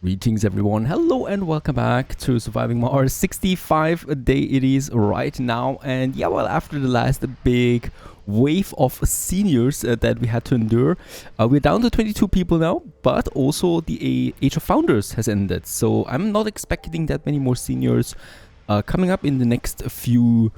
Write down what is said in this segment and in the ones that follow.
Greetings everyone, hello and welcome back to Surviving Mars. 65 a day it is right now, and yeah, well, after the last big wave of seniors that we had to endure, we're down to 22 people now, but also the Age of Founders has ended, so I'm not expecting that many more seniors coming up in the next few,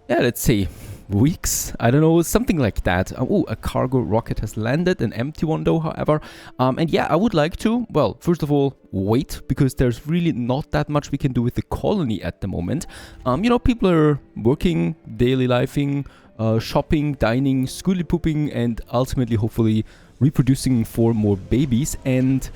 let's say, weeks. I don't know, something like that. Oh, a cargo rocket has landed, an empty one though, however. And yeah, I would like to, well, first of all, wait, because there's really not that much we can do with the colony at the moment. You know, people are working, daily lifing, shopping, dining, schoolie pooping, and ultimately, hopefully, reproducing for more babies. And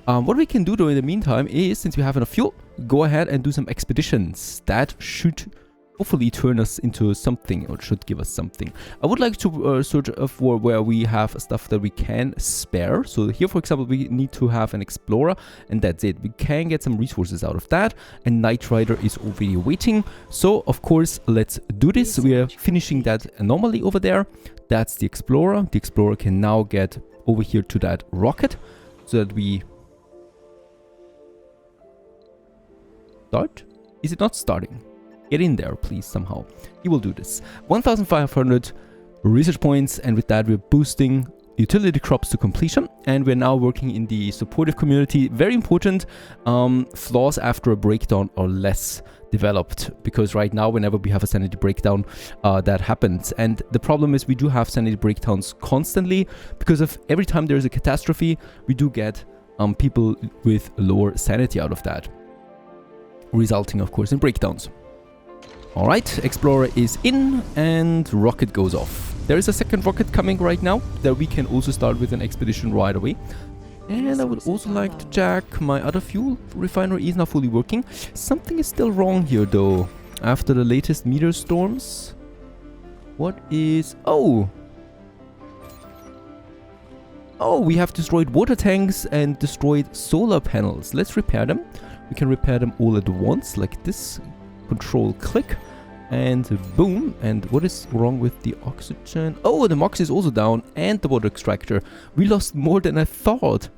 what we can do though in the meantime is, since we have enough fuel, go ahead and do some expeditions. That should hopefully turn us into something, or should give us something. I would like to search for where we have stuff that we can spare. So here, for example, we need to have an explorer, and that's it. We can get some resources out of that, and Knight Rider is already waiting. So of course, let's do this. We are finishing that anomaly over there. That's the explorer. The explorer can now get over here to that rocket, so that we start. Is it not starting? Get in there, please, somehow. He will do this. 1,500 research points, and with that we're boosting utility crops to completion, and we're now working in the supportive community. Very important. Flaws after a breakdown are less developed, because right now whenever we have a sanity breakdown, that happens. And the problem is we do have sanity breakdowns constantly, because of every time there's a catastrophe, we do get people with lower sanity out of that, resulting of course in breakdowns. Alright, Explorer is in, and rocket goes off. There is a second rocket coming right now, that we can also start with an expedition right away. And I would also like to check my other fuel refinery is now fully working. Something is still wrong here though. After the latest meteor storms. What is... Oh, we have destroyed water tanks and destroyed solar panels. Let's repair them. We can repair them all at once, like this. Control click, and boom. And what is wrong with the oxygen? Oh, the MOX is also down, and the water extractor. We lost more than I thought.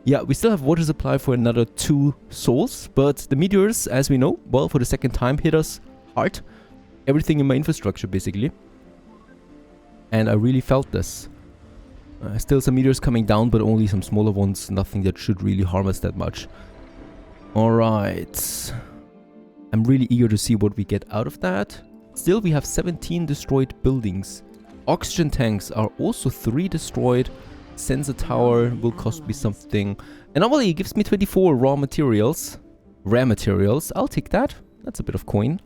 Yeah, we still have water supply for another 2 souls, but the meteors, as we know, well, for the second time hit us hard. Everything in my infrastructure, basically. And I really felt this. Still some meteors coming down, but only some smaller ones. Nothing that should really harm us that much. Alright. I'm really eager to see what we get out of that. Still, we have 17 destroyed buildings. Oxygen tanks are also 3 destroyed. Sensor tower will cost me something. Anomaly, it gives me 24 raw materials. Rare materials. I'll take that. That's a bit of coin.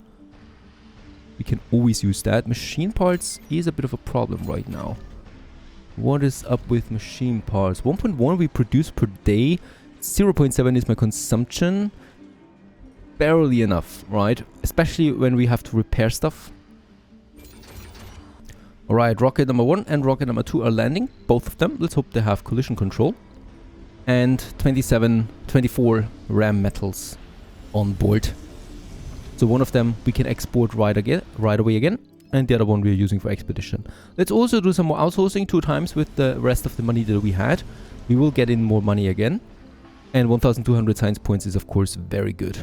We can always use that. Machine parts is a bit of a problem right now. What is up with machine parts? 1.1 we produce per day. 0.7 is my consumption. Barely enough, right? Especially when we have to repair stuff. Alright, rocket number 1 and rocket number 2 are landing. Both of them. Let's hope they have collision control. And 24 RAM metals on board. So one of them we can export right away again. And the other one we're using for expedition. Let's also do some more outsourcing 2 times with the rest of the money that we had. We will get in more money again. And 1,200 science points is of course very good.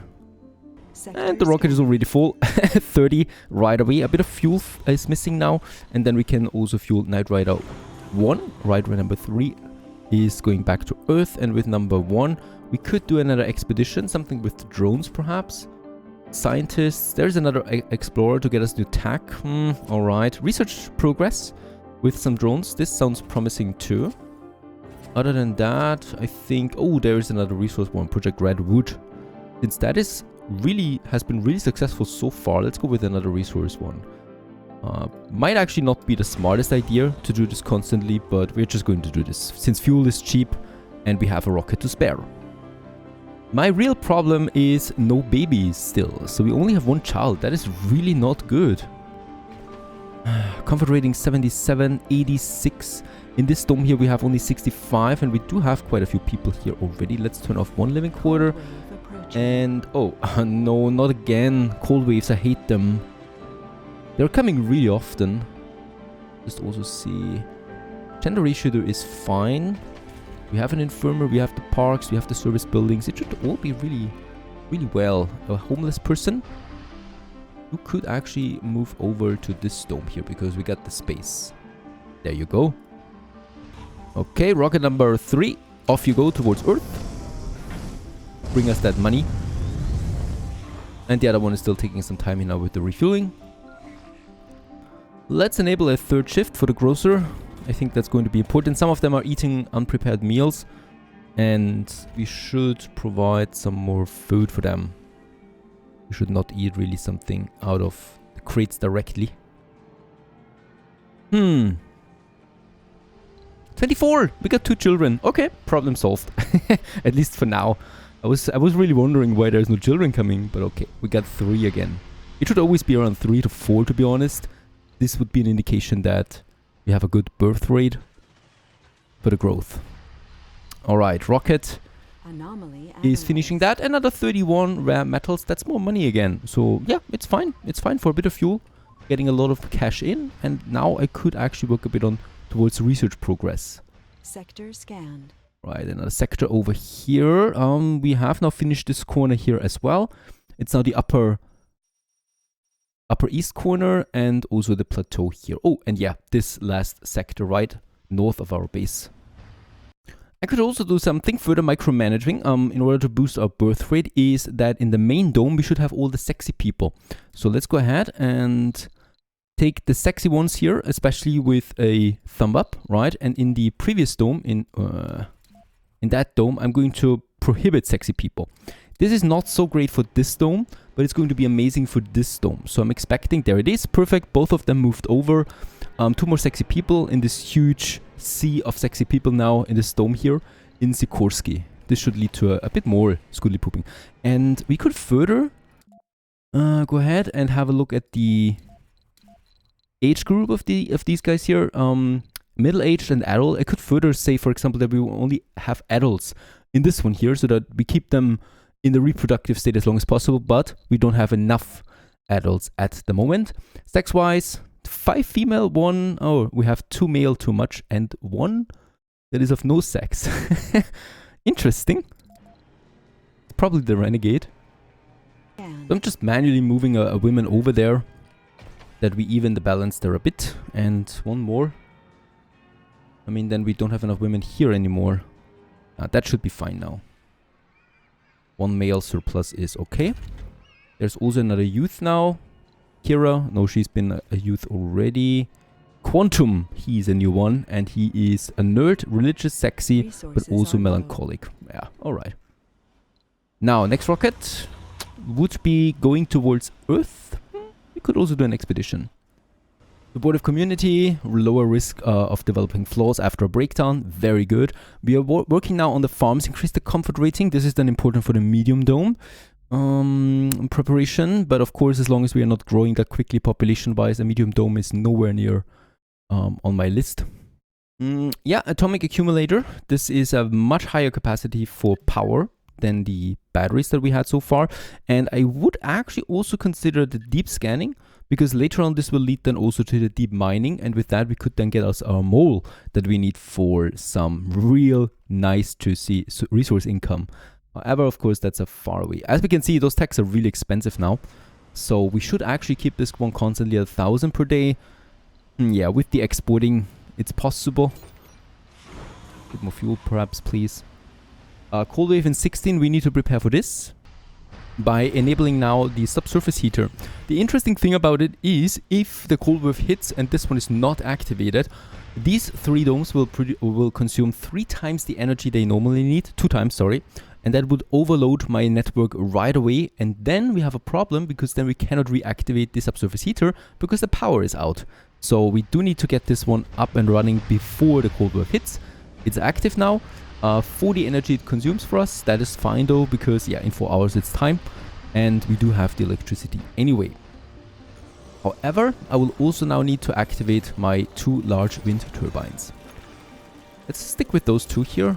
And the rocket is already full. 30 right away. A bit of fuel is missing now. And then we can also fuel Knight Rider 1. Rider number 3 is going back to Earth. And with number 1, we could do another expedition. Something with drones perhaps. Scientists. There's another explorer to get us to attack. Alright. Research progress with some drones. This sounds promising too. Other than that, I think... Oh, there is another resource one. Project Redwood. Since that is... has been really successful so far. Let's go with another resource one. Might actually not be the smartest idea to do this constantly, but we're just going to do this since fuel is cheap and we have a rocket to spare. My real problem is no babies still, so we only have 1 child. That is really not good. Comfort rating 77, 86. In this dome here we have only 65, and we do have quite a few people here already. Let's turn off 1 living quarter. And, oh, no, not again. Cold waves, I hate them. They're coming really often. Just also see. Gender ratio is fine. We have an infirmary, we have the parks, we have the service buildings. It should all be really, really well. A homeless person who could actually move over to this dome here because we got the space. There you go. Okay, rocket number 3. Off you go towards Earth. Bring us that money. And the other one is still taking some time here now with the refueling. Let's enable a 3rd shift for the grocer. I think that's going to be important. Some of them are eating unprepared meals. And we should provide some more food for them. We should not eat really something out of the crates directly. 24! We got 2 children. Okay, problem solved. At least for now. I was really wondering why there's no children coming, but okay, we got 3 again. It should always be around 3 to 4, to be honest. This would be an indication that we have a good birth rate for the growth. Alright, Rocket is finishing that. Another 31 rare metals. That's more money again. So yeah, it's fine. It's fine for a bit of fuel. Getting a lot of cash in. And now I could actually work a bit on towards research progress. Sector scanned. Right, another sector over here. We have now finished this corner here as well. It's now the upper east corner and also the plateau here. Oh, and yeah, this last sector right north of our base. I could also do something further micromanaging in order to boost our birth rate, is that in the main dome we should have all the sexy people. So let's go ahead and take the sexy ones here, especially with a thumb up, right? And in the previous dome, in that dome, I'm going to prohibit sexy people. This is not so great for this dome, but it's going to be amazing for this dome. So I'm expecting, there it is, perfect. Both of them moved over. 2 more sexy people in this huge sea of sexy people now in this dome here in Sikorsky. This should lead to a bit more scoodly pooping. And we could further go ahead and have a look at the age group of these guys here. Middle-aged and adult. I could further say, for example, that we will only have adults in this one here so that we keep them in the reproductive state as long as possible, but we don't have enough adults at the moment. Sex-wise, 5 female, 1... Oh, we have 2 male too much, and 1 that is of no sex. Interesting. It's probably the renegade. So I'm just manually moving a woman over there, that we even the balance there a bit. And 1 more. I mean, then we don't have enough women here anymore. That should be fine now. 1 male surplus is okay. There's also another youth now. Kira. No, she's been a youth already. Quantum. He's a new one. And he is a nerd, religious, sexy, but also melancholic. Yeah, alright. Now, next rocket would be going towards Earth. We could also do an expedition. Supportive community, lower risk of developing flaws after a breakdown, very good. We are working now on the farms, increase the comfort rating. This is then important for the medium dome preparation. But of course, as long as we are not growing that quickly population-wise, a medium dome is nowhere near on my list. Yeah, atomic accumulator. This is a much higher capacity for power than the batteries that we had so far. And I would actually also consider the deep scanning, because later on this will lead then also to the deep mining, and with that we could then get us our mole that we need for some real nice to see resource income. However, of course, that's a far away. As we can see, those techs are really expensive now, so we should actually keep this one constantly at 1,000 per day. Yeah, with the exporting, it's possible. A bit more fuel perhaps, please. Cold wave in 16, we need to prepare for this by enabling now the subsurface heater. The interesting thing about it is, if the cold wave hits and this one is not activated, these 3 domes will consume 3 times the energy they normally need, 2 times, sorry, and that would overload my network right away, and then we have a problem, because then we cannot reactivate the subsurface heater because the power is out. So we do need to get this one up and running before the cold wave hits. It's active now. For the energy it consumes for us, that is fine though, because yeah, in 4 hours it's time, and we do have the electricity anyway. However, I will also now need to activate my 2 large wind turbines. Let's stick with those 2 here.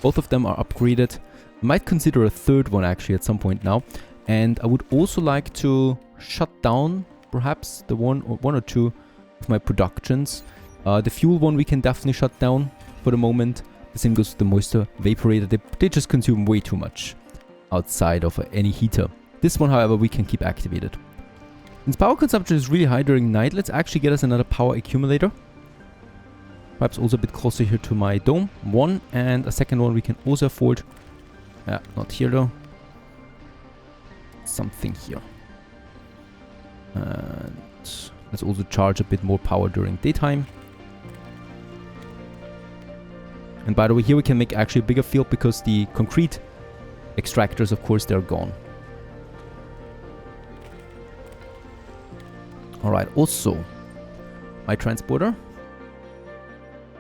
Both of them are upgraded. I might consider a 3rd one actually at some point now. And I would also like to shut down perhaps the one or two of my productions. The fuel one we can definitely shut down for the moment. The same goes with the moisture vaporator. They just consume way too much outside of any heater. This one, however, we can keep activated. Since power consumption is really high during night, let's actually get us another power accumulator. Perhaps also a bit closer here to my dome. One, and a second one we can also afford. Yeah, not here though. Something here. And let's also charge a bit more power during daytime. And by the way, here we can make actually a bigger field because the concrete extractors, of course, they're gone. Alright, also, my transporter.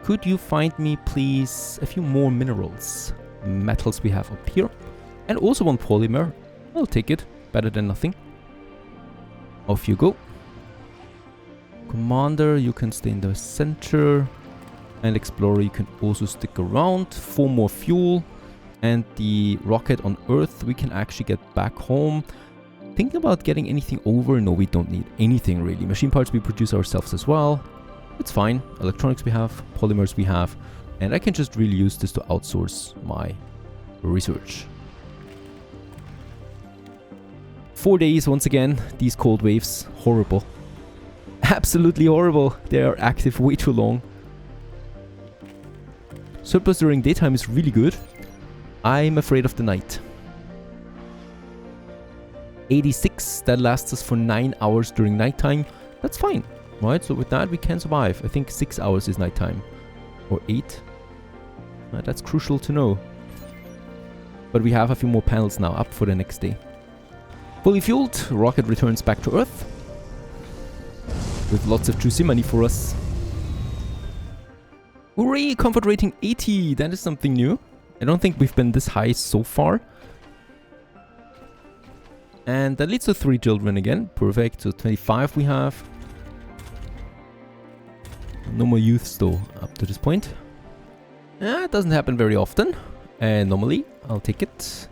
Could you find me, please, a few more minerals? Metals we have up here. And also one polymer. I'll take it. Better than nothing. Off you go. Commander, you can stay in the center. And Explorer, you can also stick around. 4 more fuel. And the rocket on Earth, we can actually get back home. Thinking about getting anything over? No, we don't need anything really. Machine parts we produce ourselves as well. It's fine. Electronics we have. Polymers we have. And I can just really use this to outsource my research. 4 days once again. These cold waves. Horrible. Absolutely horrible. They are active way too long. Surplus during daytime is really good. I'm afraid of the night. 86, that lasts us for 9 hours during nighttime. That's fine, right? So with that we can survive. I think 6 hours is nighttime. Or 8. That's crucial to know. But we have a few more panels now up for the next day. Fully fueled, rocket returns back to Earth. With lots of juicy money for us. Hooray! Comfort rating 80! That is something new. I don't think we've been this high so far. And that leads to 3 children again. Perfect. So 25 we have. No more youths though up to this point. It doesn't happen very often. And normally I'll take it.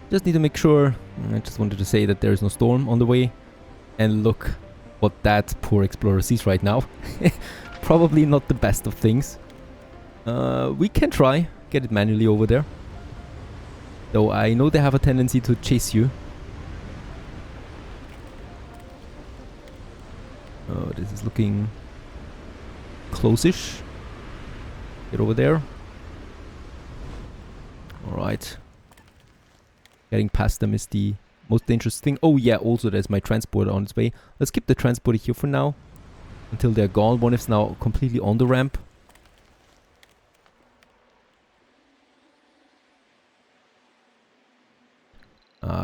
Just need to make sure. I just wanted to say that there is no storm on the way. And look what that poor explorer sees right now. Probably not the best of things. We can try. Get it manually over there. Though I know they have a tendency to chase you. Oh, this is looking close-ish. Get over there. Alright. Getting past them is the most dangerous thing. Oh yeah, also there's my transporter on its way. Let's keep the transporter here for now. Until they're gone. One is now completely on the ramp.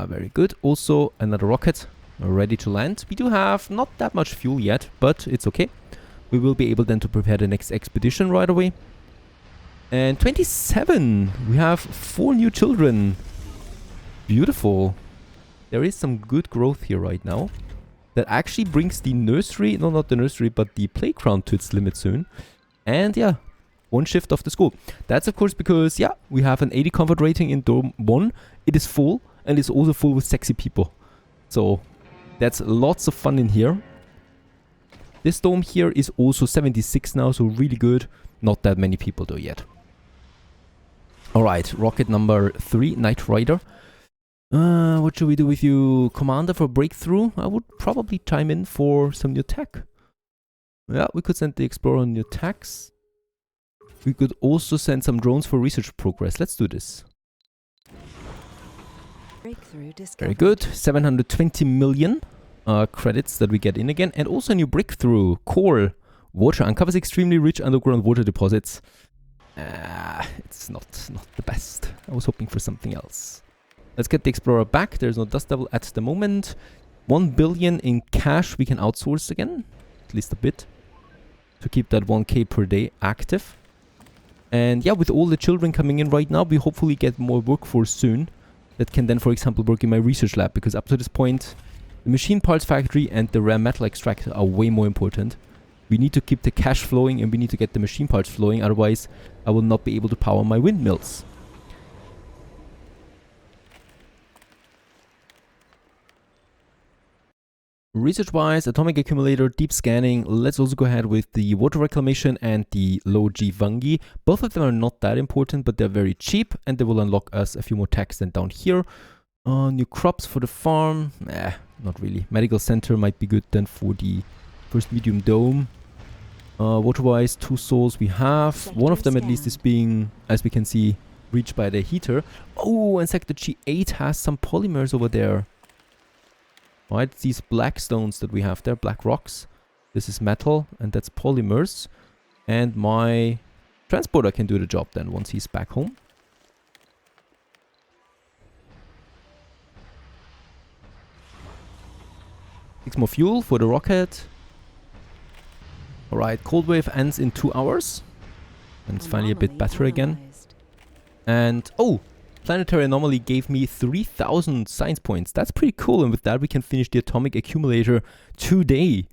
Very good. Also another rocket ready to land. We do have not that much fuel yet, but it's okay. We will be able then to prepare the next expedition right away. And 27. We have 4 new children. Beautiful. There is some good growth here right now. That actually brings the nursery, no, not the nursery, but the playground to its limit soon. And yeah, 1 shift of the school. That's of course because, yeah, we have an 80 comfort rating in Dome 1. It is full, and it's also full with sexy people. So, that's lots of fun in here. This dome here is also 76 now, so really good. Not that many people though yet. Alright, rocket number 3, Knight Rider. What should we do with you? Commander for breakthrough? I would probably chime in for some new tech. Yeah, we could send the Explorer on new attacks. We could also send some drones for research progress. Let's do this. Breakthrough discovered. Very good. 720 million credits that we get in again. And also a new breakthrough. Core. Water uncovers extremely rich underground water deposits. It's not the best. I was hoping for something else. Let's get the Explorer back. There's no dust devil at the moment. 1 billion in cash we can outsource again. At least a bit. To keep that 1k per day active. And yeah, with all the children coming in right now, we hopefully get more workforce soon. That can then, for example, work in my research lab. Because up to this point, the machine parts factory and the rare metal extractor are way more important. We need to keep the cash flowing and we need to get the machine parts flowing. Otherwise, I will not be able to power my windmills. Research-wise, atomic accumulator, deep scanning. Let's also go ahead with the water reclamation and the low G fungi. Both of them are not that important, but they're very cheap, and they will unlock us a few more techs than down here. New crops for the farm. Not really. Medical center might be good then for the first medium dome. Water-wise, 2 souls we have. One of them at least is being, as we can see, reached by the heater. Oh, and sector G8 has some polymers over there. Right, these black stones that we have there, black rocks. This is metal, and that's polymers. And my transporter can do the job then once he's back home. Six more fuel for the rocket. Alright, cold wave ends in 2 hours. And it's finally a bit better again. And, oh! Planetary anomaly gave me 3000 science points. That's pretty cool, and with that we can finish the atomic accumulator today.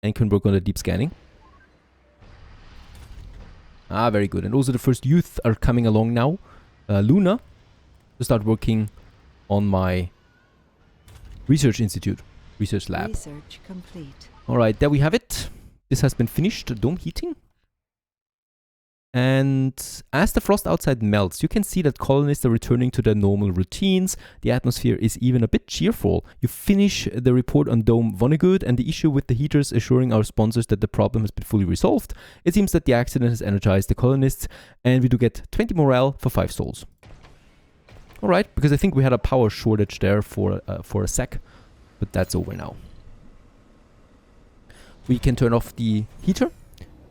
And can work on the deep scanning. Ah, very good. And also the first youth are coming along now. Luna, to start working on my research institute, research lab. Research complete. Alright, there we have it. This has been finished, dome heating. And as the frost outside melts, you can see that colonists are returning to their normal routines. The atmosphere is even a bit cheerful. You finish the report on Dome Vonnegut and the issue with the heaters assuring our sponsors that the problem has been fully resolved. It seems that the accident has energized the colonists, and we do get 20 morale for 5 souls. Alright, because I think we had a power shortage there for a sec, but that's over now. We can turn off the heater.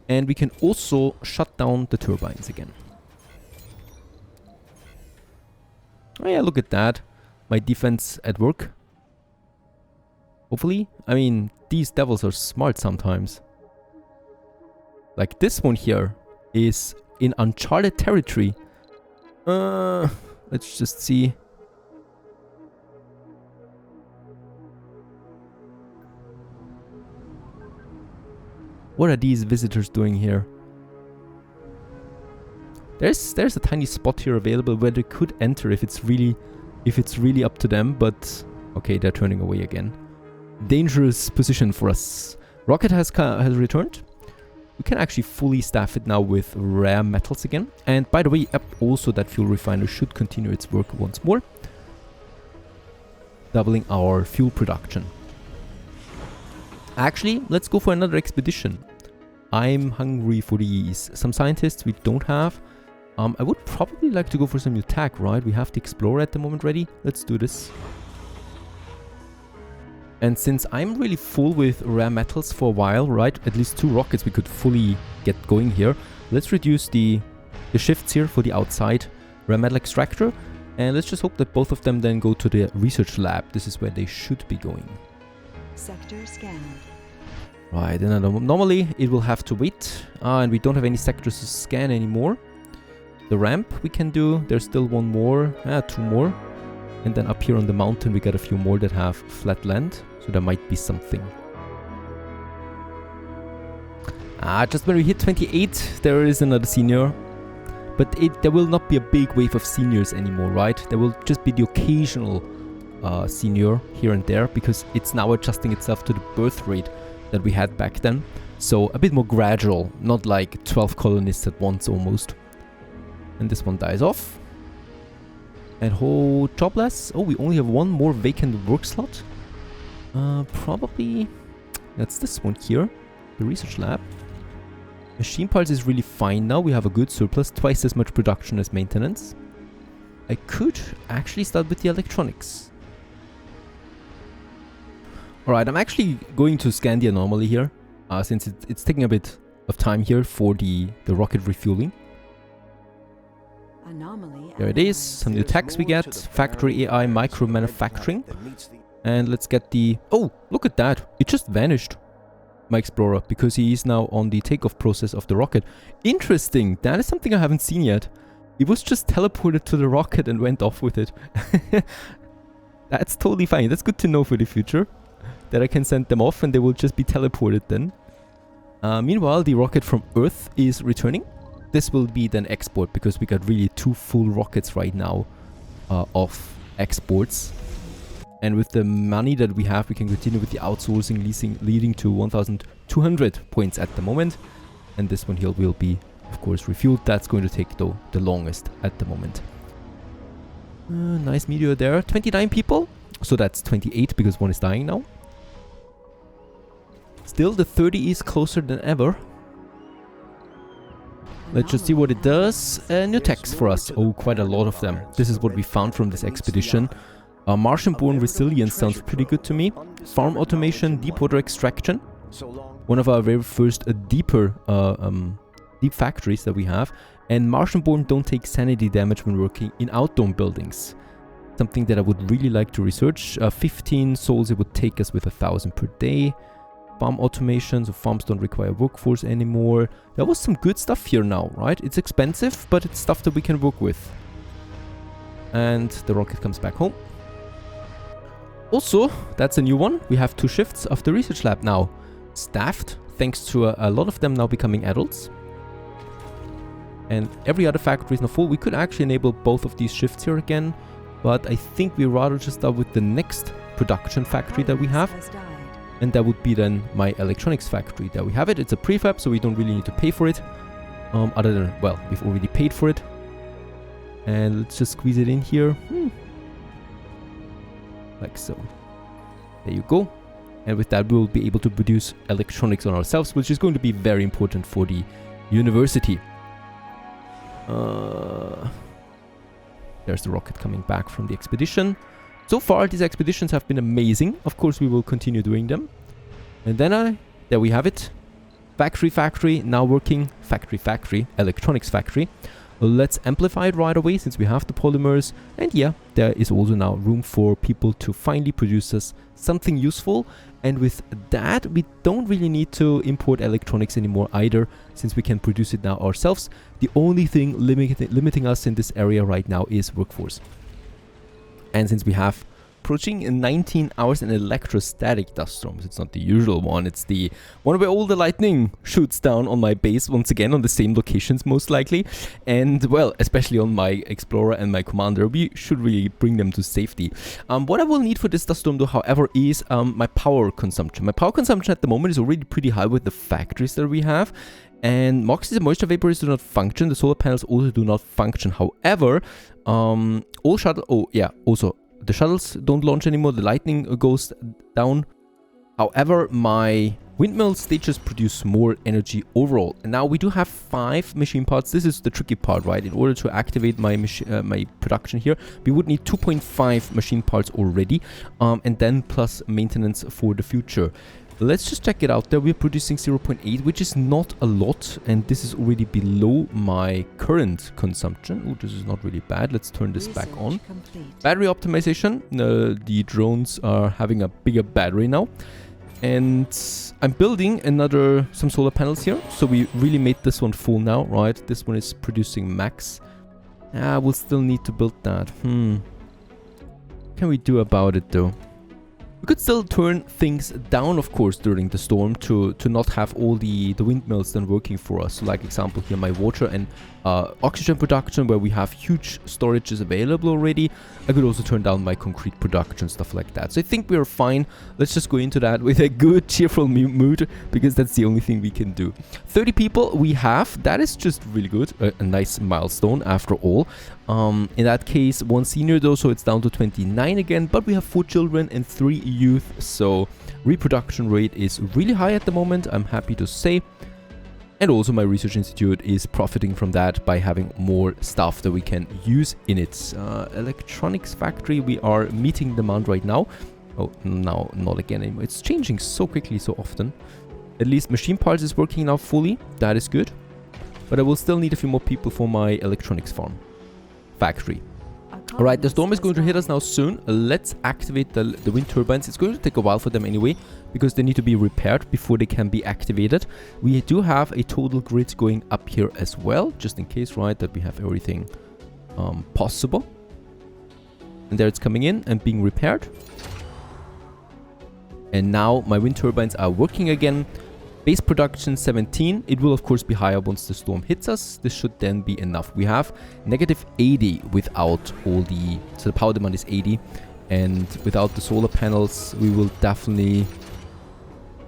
And we can also shut down the turbines again. Oh yeah, look at that. My defense at work. Hopefully. I mean, these devils are smart sometimes. Like this one here is in uncharted territory. Let's just see. What are these visitors doing here? There's a tiny spot here available where they could enter if it's really up to them, but okay, they're turning away again. Dangerous position for us. Rocket has returned. We can actually fully staff it now with rare metals again. And by the way, also that fuel refiner should continue its work once more, doubling our fuel production. Actually, let's go for another expedition. I'm hungry for these. Some scientists we don't have. I would probably like to go for some new tech, right? We have the Explorer at the moment ready. Let's do this. And since I'm really full with rare metals for a while, right? At least 2 rockets we could fully get going here. Let's reduce the shifts here for the outside rare metal extractor. And let's just hope that both of them then go to the research lab. This is where they should be going. Sector scanned. Right, and normally it will have to wait. And we don't have any sectors to scan anymore. The ramp we can do. There's still 1 more. 2 more. And then up here on the mountain we got a few more that have flat land. So there might be something. Just when we hit 28, there is another senior. But there will not be a big wave of seniors anymore, right? There will just be the occasional senior here and there, because it's now adjusting itself to the birth rate that we had back then. So a bit more gradual, not like 12 colonists at once almost. And this one dies off. And jobless. Oh, we only have 1 more vacant work slot. Probably that's this one here, the research lab. Machine parts is really fine now. We have a good surplus, twice as much production as maintenance. I could actually start with the electronics. Alright, I'm actually going to scan the anomaly here, since it's taking a bit of time here for the rocket refueling. Anomaly. There it is, some new techs we get, factory AI micro manufacturing. And let's get the... Oh, look at that, it just vanished, my Explorer, because he is now on the takeoff process of the rocket. Interesting, that is something I haven't seen yet. It was just teleported to the rocket and went off with it. That's totally fine, that's good to know for the future. That I can send them off and they will just be teleported then. Meanwhile, the rocket from Earth is returning. This will be then export, because we got really 2 full rockets right now of exports. And with the money that we have, we can continue with the outsourcing, leasing, leading to 1,200 points at the moment. And this one here will be, of course, refueled. That's going to take, though, the longest at the moment. Nice meteor there. 29 people. So that's 28 because one is dying now. Still, the 30 is closer than ever. Let's just see what it does. New techs for us. Oh, quite a lot of them. This is what we found from this expedition. Martian-born resilience sounds pretty good to me. Farm automation, deep water extraction. One of our very first deep factories that we have. And Martian-born don't take sanity damage when working in outdoor buildings. Something that I would really like to research. 15 souls it would take us with 1,000 per day. Farm automation, so farms don't require workforce anymore. There was some good stuff here now, right? It's expensive, but it's stuff that we can work with. And the rocket comes back home. Also, that's a new one. We have 2 shifts of the research lab now staffed, thanks to a lot of them now becoming adults. And every other factory is now full. We could actually enable both of these shifts here again, but I think we rather just start with the next production factory that we have. And that would be then my electronics factory. There we have it. It's a prefab, so we don't really need to pay for it. Other than, well, we've already paid for it. And let's just squeeze it in here. Like so. There you go. And with that, we'll be able to produce electronics on ourselves, which is going to be very important for the university. There's the rocket coming back from the expedition. So far, these expeditions have been amazing. Of course, we will continue doing them. And then there we have it. Factory, now working. Factory, electronics factory. Let's amplify it right away since we have the polymers. And yeah, there is also now room for people to finally produce us something useful. And with that, we don't really need to import electronics anymore either, since we can produce it now ourselves. The only thing limiting us in this area right now is workforce. And since we have approaching 19 hours in electrostatic dust storms, it's not the usual one, it's the one where all the lightning shoots down on my base once again on the same locations most likely. And well, especially on my explorer and my commander, we should really bring them to safety. What I will need for this dust storm though, however, is my power consumption. My power consumption at the moment is already pretty high with the factories that we have. And Moxies and moisture vapors do not function. The solar panels also do not function. However, all shuttle... Oh, yeah. Also, the shuttles don't launch anymore. The lightning goes down. However, my windmills, they just produce more energy overall. And now we do have 5 machine parts. This is the tricky part, right? In order to activate my my production here, we would need 2.5 machine parts already. And then plus maintenance for the future. Let's just check it out there. We're producing 0.8, which is not a lot. And this is already below my current consumption. Oh, this is not really bad. Let's turn this back on. Battery optimization. The drones are having a bigger battery now. And I'm building some solar panels here. So we really made this one full now, right? This one is producing max. We'll still need to build that. What can we do about it though? We could still turn things down, of course, during the storm to not have all the windmills then working for us. So like example here, my water and oxygen production, where we have huge storages available already. I could also turn down my concrete production, stuff like that. So I think we're fine. Let's just go into that with a good, cheerful mood, because that's the only thing we can do. 30 people we have. That is just really good. A nice milestone after all. In that case, 1 senior though, so it's down to 29 again. But we have 4 children and 3 youth. So reproduction rate is really high at the moment, I'm happy to say. And also my research institute is profiting from that by having more stuff that we can use in it. Electronics factory, we are meeting demand right now. Oh, no, not again anymore. It's changing so quickly, so often. At least machine parts is working now fully. That is good. But I will still need a few more people for my electronics farm. Factory. Alright, the storm is going to hit us now soon. Let's activate the wind turbines. It's going to take a while for them anyway, because they need to be repaired before they can be activated. We do have a total grid going up here as well, just in case, right, that we have everything possible. And there it's coming in and being repaired. And now my wind turbines are working again. Base production 17. It will of course be higher once the storm hits us. This should then be enough. We have negative 80 without all the... So the power demand is 80. And without the solar panels, we will definitely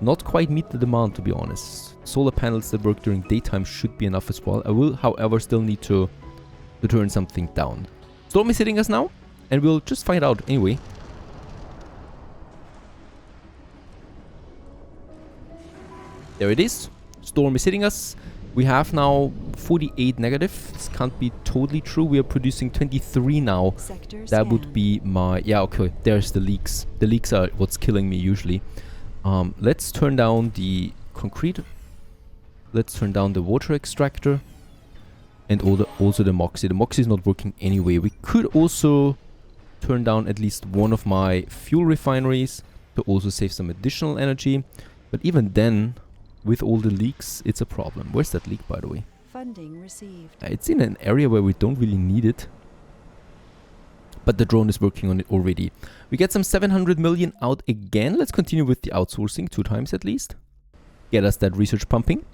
not quite meet the demand, to be honest. Solar panels that work during daytime should be enough as well. I will, however, still need to turn something down. Storm is hitting us now, and we'll just find out anyway. There it is. Storm is hitting us. We have now 48 negative. This can't be totally true. We are producing 23 now. That would be my... Yeah, okay. There's the leaks. The leaks are what's killing me usually. Let's turn down the concrete. Let's turn down the water extractor. And also the Moxie. The Moxie is not working anyway. We could also turn down at least one of my fuel refineries to also save some additional energy. But even then, with all the leaks, it's a problem. Where's that leak, by the way? Funding received. It's in an area where we don't really need it. But the drone is working on it already. We get some 700 million out again. Let's continue with the outsourcing 2 times at least. Get us that research pumping.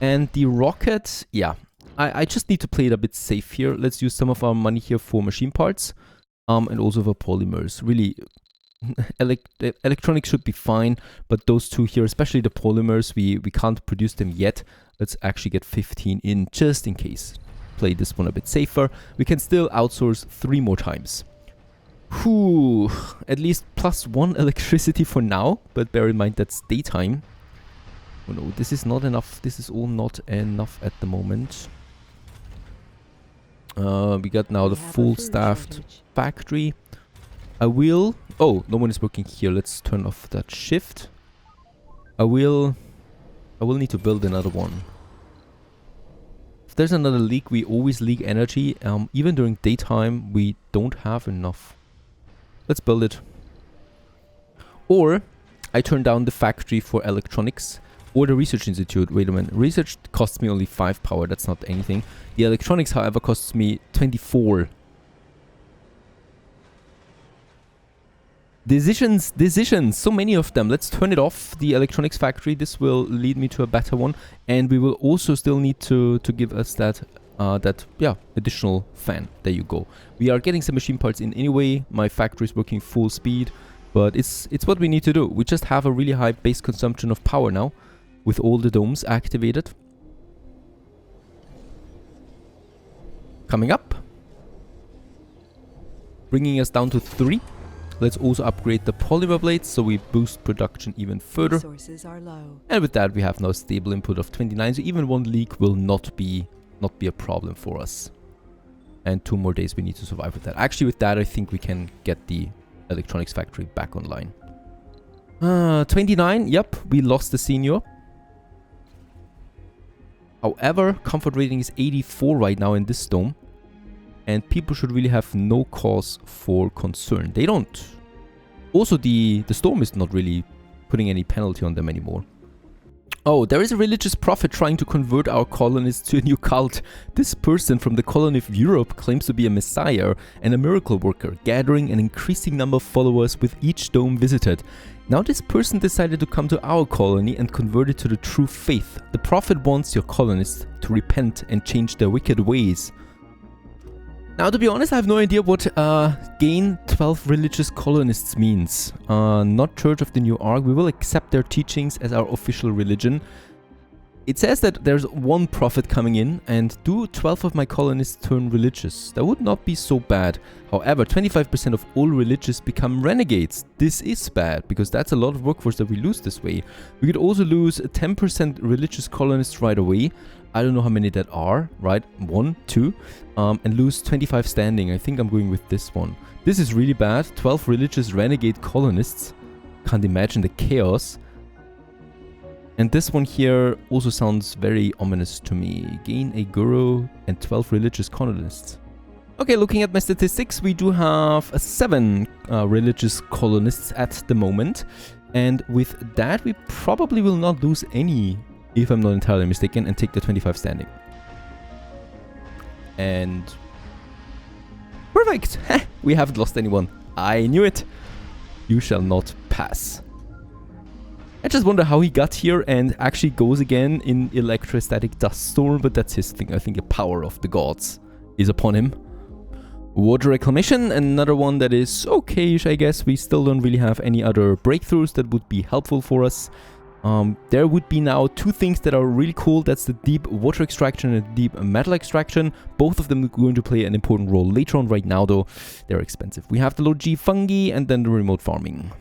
And the rocket, yeah. I just need to play it a bit safe here. Let's use some of our money here for machine parts. And also for polymers. Really, electronics should be fine. But those two here, especially the polymers, we can't produce them yet. Let's actually get 15 in just in case. Play this one a bit safer. We can still outsource 3 more times. Whew, at least +1 electricity for now. But bear in mind that's daytime. Oh no, this is not enough. This is all not enough at the moment. We got now the full staffed factory. I will... Oh, no one is working here. Let's turn off that shift. I will need to build another one. If there's another leak, we always leak energy. Even during daytime, we don't have enough. Let's build it. Or I turn down the factory for electronics. Or the research institute. Wait a minute. Research costs me only 5 power. That's not anything. The electronics, however, costs me 24. Decisions. So many of them. Let's turn it off, the electronics factory. This will lead me to a better one. And we will also still need to give us that additional fan. There you go. We are getting some machine parts in anyway. My factory is working full speed. But it's what we need to do. We just have a really high base consumption of power now, with all the domes activated. Coming up. Bringing us down to 3. Let's also upgrade the polymer blades so we boost production even further. Resources are low. And with that we have now a stable input of 29, so even one leak will not be a problem for us. And 2 more days we need to survive with that. Actually with that I think we can get the electronics factory back online. 29, yep, we lost the senior. However, comfort rating is 84 right now in this dome. And people should really have no cause for concern. They don't. Also, the storm is not really putting any penalty on them anymore. Oh, there is a religious prophet trying to convert our colonists to a new cult. This person from the colony of Europe claims to be a messiah and a miracle worker, gathering an increasing number of followers with each dome visited. Now this person decided to come to our colony and convert it to the true faith. The prophet wants your colonists to repent and change their wicked ways. Now, to be honest, I have no idea what gain 12 religious colonists means. Not Church of the New Ark. We will accept their teachings as our official religion. It says that there's one prophet coming in, and do 12 of my colonists turn religious? That would not be so bad. However, 25% of all religious become renegades. This is bad, because that's a lot of workforce that we lose this way. We could also lose 10% religious colonists right away. I don't know how many that are, right? 1, 2. And lose 25 standing. I think I'm going with this one. This is really bad. 12 religious renegade colonists. Can't imagine the chaos. And this one here also sounds very ominous to me. Gain a guru and 12 religious colonists. Okay, looking at my statistics, we do have 7 religious colonists at the moment. And with that, we probably will not lose any, if I'm not entirely mistaken, and take the 25 standing. And perfect! We haven't lost anyone. I knew it. You shall not pass. I just wonder how he got here and actually goes again in electrostatic dust storm, but that's his thing. I think the power of the gods is upon him. Water reclamation, another one that is okay-ish, I guess. We still don't really have any other breakthroughs that would be helpful for us. There would be now two things that are really cool. That's the deep water extraction and deep metal extraction. Both of them are going to play an important role later on. Right now, though, they're expensive. We have the low G fungi and then the remote farming.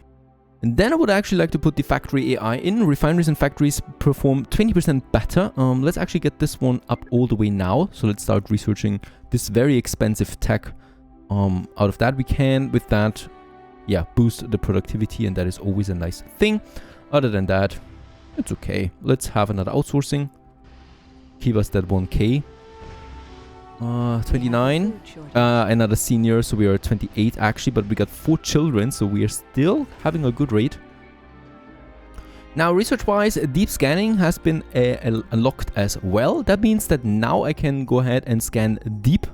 And then I would actually like to put the factory AI in. Refineries and factories perform 20% better. Let's actually get this one up all the way now. So let's start researching this very expensive tech. Out of that, we can, with that, yeah, boost the productivity, and that is always a nice thing. Other than that, it's okay. Let's have another outsourcing. Give us that 1k. 29. Another senior, so we are 28 actually, but we got 4 children, so we are still having a good rate. Now, research-wise, deep scanning has been unlocked as well. That means that now I can go ahead and scan deep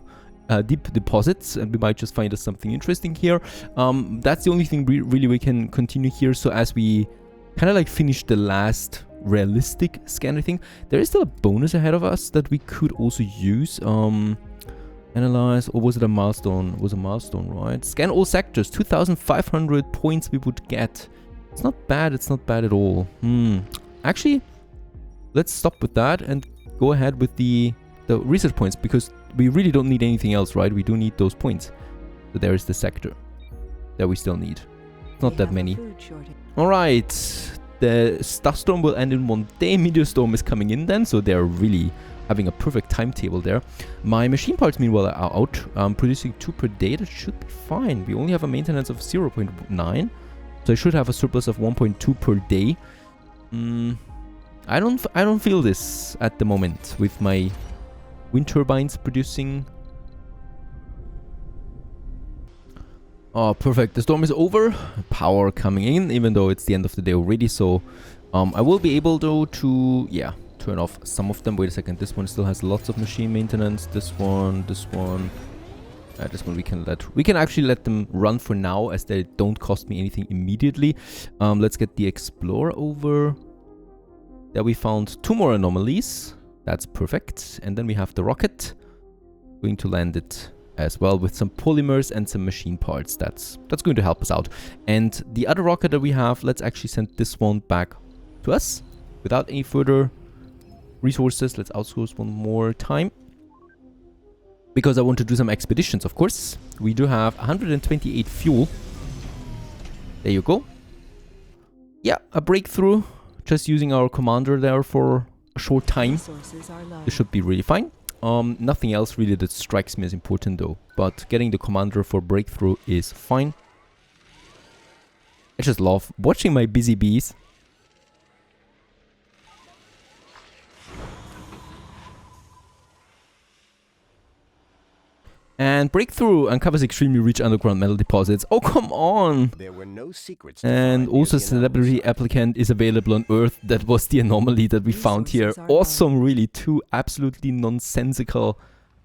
deposits, and we might just find us something interesting here. That's the only thing really we can continue here. So as we kind of like finish the last realistic scanner thing, there is still a bonus ahead of us that we could also use. Analyze, or was it a milestone? It was a milestone, right? Scan all sectors. 2,500 points we would get. It's not bad. It's not bad at all. Actually, let's stop with that and go ahead with the research points, because we really don't need anything else, right? We do need those points. So there is the sector that we still need. Not that many. Alright, the dust storm will end in 1 day. Meteor storm is coming in then, so they're really having a perfect timetable there. My machine parts, meanwhile, are out. Producing 2 per day. That should be fine. We only have a maintenance of 0.9, so I should have a surplus of 1.2 per day. I don't feel this at the moment with my wind turbines producing. Oh, perfect. The storm is over. Power coming in, even though it's the end of the day already. So I will be able, though, to, yeah, turn off some of them. Wait a second. This one still has lots of machine maintenance. This one. This one we can actually let them run for now, as they don't cost me anything immediately. Let's get the Explorer over. There we found 2 more anomalies. That's perfect. And then we have the rocket. Going to land it as well with some polymers and some machine parts. That's going to help us out. And the other rocket that we have, let's actually send this one back to us without any further resources. Let's outsource one more time, because I want to do some expeditions, of course. We do have 128 fuel. There you go. Yeah, a breakthrough. Just using our commander there for a short time. This should be really fine. Nothing else really that strikes me as important, though. But getting the commander for breakthrough is fine. I just love watching my busy bees. And breakthrough uncovers extremely rich underground metal deposits. Oh, come on! There were no secrets. And also celebrity applicant is available on Earth. That was the anomaly that we found here. Awesome, really. 2 absolutely nonsensical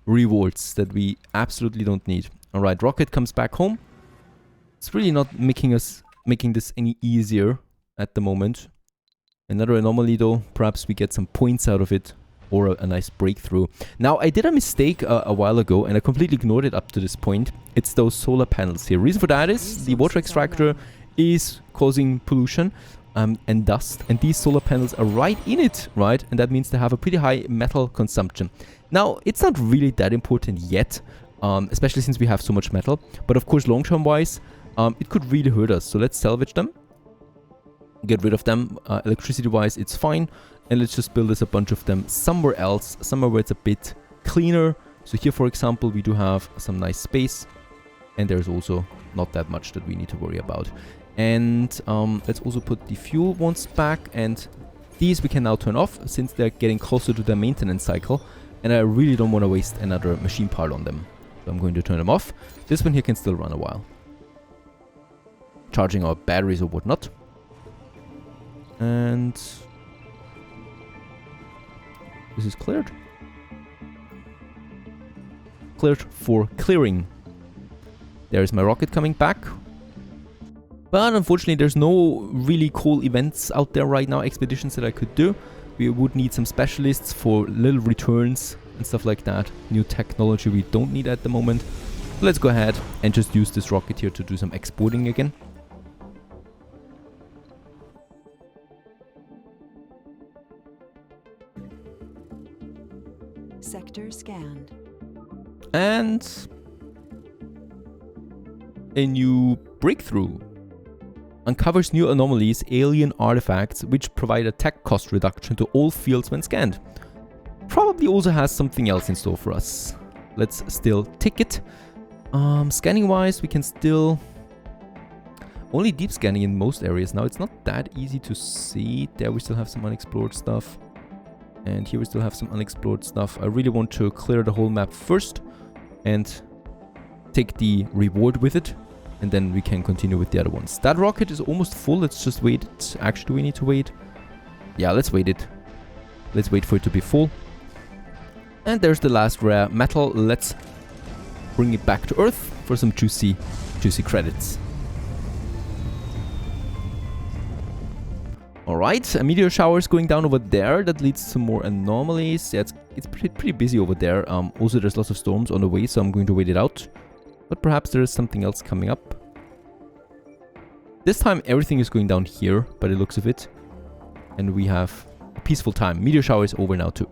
rewards that we absolutely don't need. Alright, rocket comes back home. It's really not making this any easier at the moment. Another anomaly, though. Perhaps we get some points out of it, or a nice breakthrough. Now, I did a mistake a while ago, and I completely ignored it up to this point. It's those solar panels here. Reason for that is the water extractor is causing pollution and dust, and these solar panels are right in it, right? And that means they have a pretty high metal consumption. Now, it's not really that important yet, especially since we have so much metal. But of course, long-term wise, it could really hurt us. So let's salvage them. Get rid of them. Electricity-wise, it's fine. And let's just build us a bunch of them somewhere else, somewhere where it's a bit cleaner. So here, for example, we do have some nice space. And there's also not that much that we need to worry about. And let's also put the fuel ones back. And these we can now turn off, since they're getting closer to their maintenance cycle. And I really don't want to waste another machine part on them. So I'm going to turn them off. This one here can still run a while. Charging our batteries or whatnot. And this is cleared. Cleared for clearing. There's my rocket coming back. But unfortunately, there's no really cool events out there right now, expeditions that I could do. We would need some specialists for little returns and stuff like that. New technology we don't need at the moment. Let's go ahead and just use this rocket here to do some exporting again. Sector scanned. And a new breakthrough uncovers new anomalies, alien artifacts, which provide attack cost reduction to all fields when scanned. Probably also has something else in store for us. Let's still tick it. Scanning wise, we can still only deep scanning in most areas now. It's not that easy to see. There we still have some unexplored stuff. And here we still have some unexplored stuff. I really want to clear the whole map first and take the reward with it. And then we can continue with the other ones. That rocket is almost full. Let's just wait. Actually, do we need to wait? Yeah, let's wait it. Let's wait for it to be full. And there's the last rare metal. Let's bring it back to Earth for some juicy credits. Alright, a meteor shower is going down over there. That leads to more anomalies. Yeah, it's pretty busy over there. Also, there's lots of storms on the way, so I'm going to wait it out. But perhaps there is something else coming up. This time, everything is going down here, by the looks of it. And we have a peaceful time. Meteor shower is over now, too.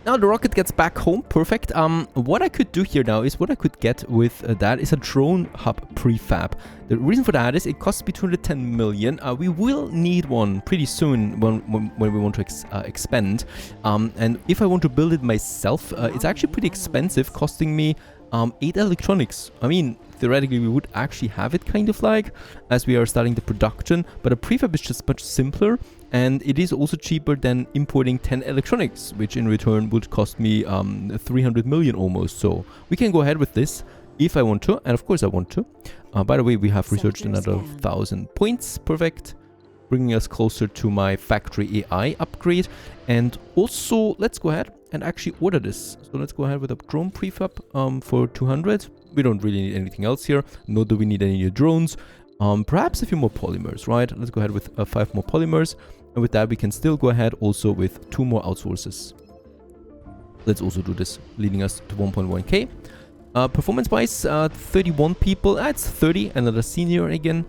Now the rocket gets back home, perfect. What I could do here now is what I could get with that is a drone hub prefab. The reason for that is it costs me 210 million. We will need one pretty soon when we want to expand. And if I want to build it myself, it's actually pretty expensive, costing me 8 electronics. I mean, theoretically we would actually have it kind of like as we are starting the production, but a prefab is just much simpler. And it is also cheaper than importing 10 electronics, which in return would cost me 300 million almost. So we can go ahead with this if I want to. And of course I want to. By the way, we have researched another 1,000 points. Perfect. Bringing us closer to my factory AI upgrade. And also, let's go ahead and actually order this. So let's go ahead with a drone prefab for 200. We don't really need anything else here. Nor do we need any new drones. Perhaps a few more polymers, right? Let's go ahead with 5 more polymers. And with that, we can still go ahead also with 2 more outsources. Let's also do this, leading us to 1.1k. Performance-wise, 31 people. That's 30, another senior again.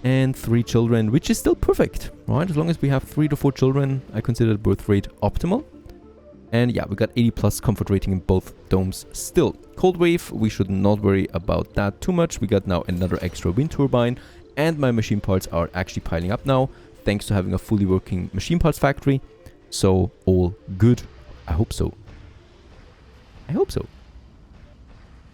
And 3 children, which is still perfect, right? As long as we have 3 to 4 children, I consider the birth rate optimal. And yeah, we got 80 plus comfort rating in both domes still. Cold wave, we should not worry about that too much. We got now another extra wind turbine. And my machine parts are actually piling up now, thanks to having a fully working machine parts factory. So, all good. I hope so. I hope so.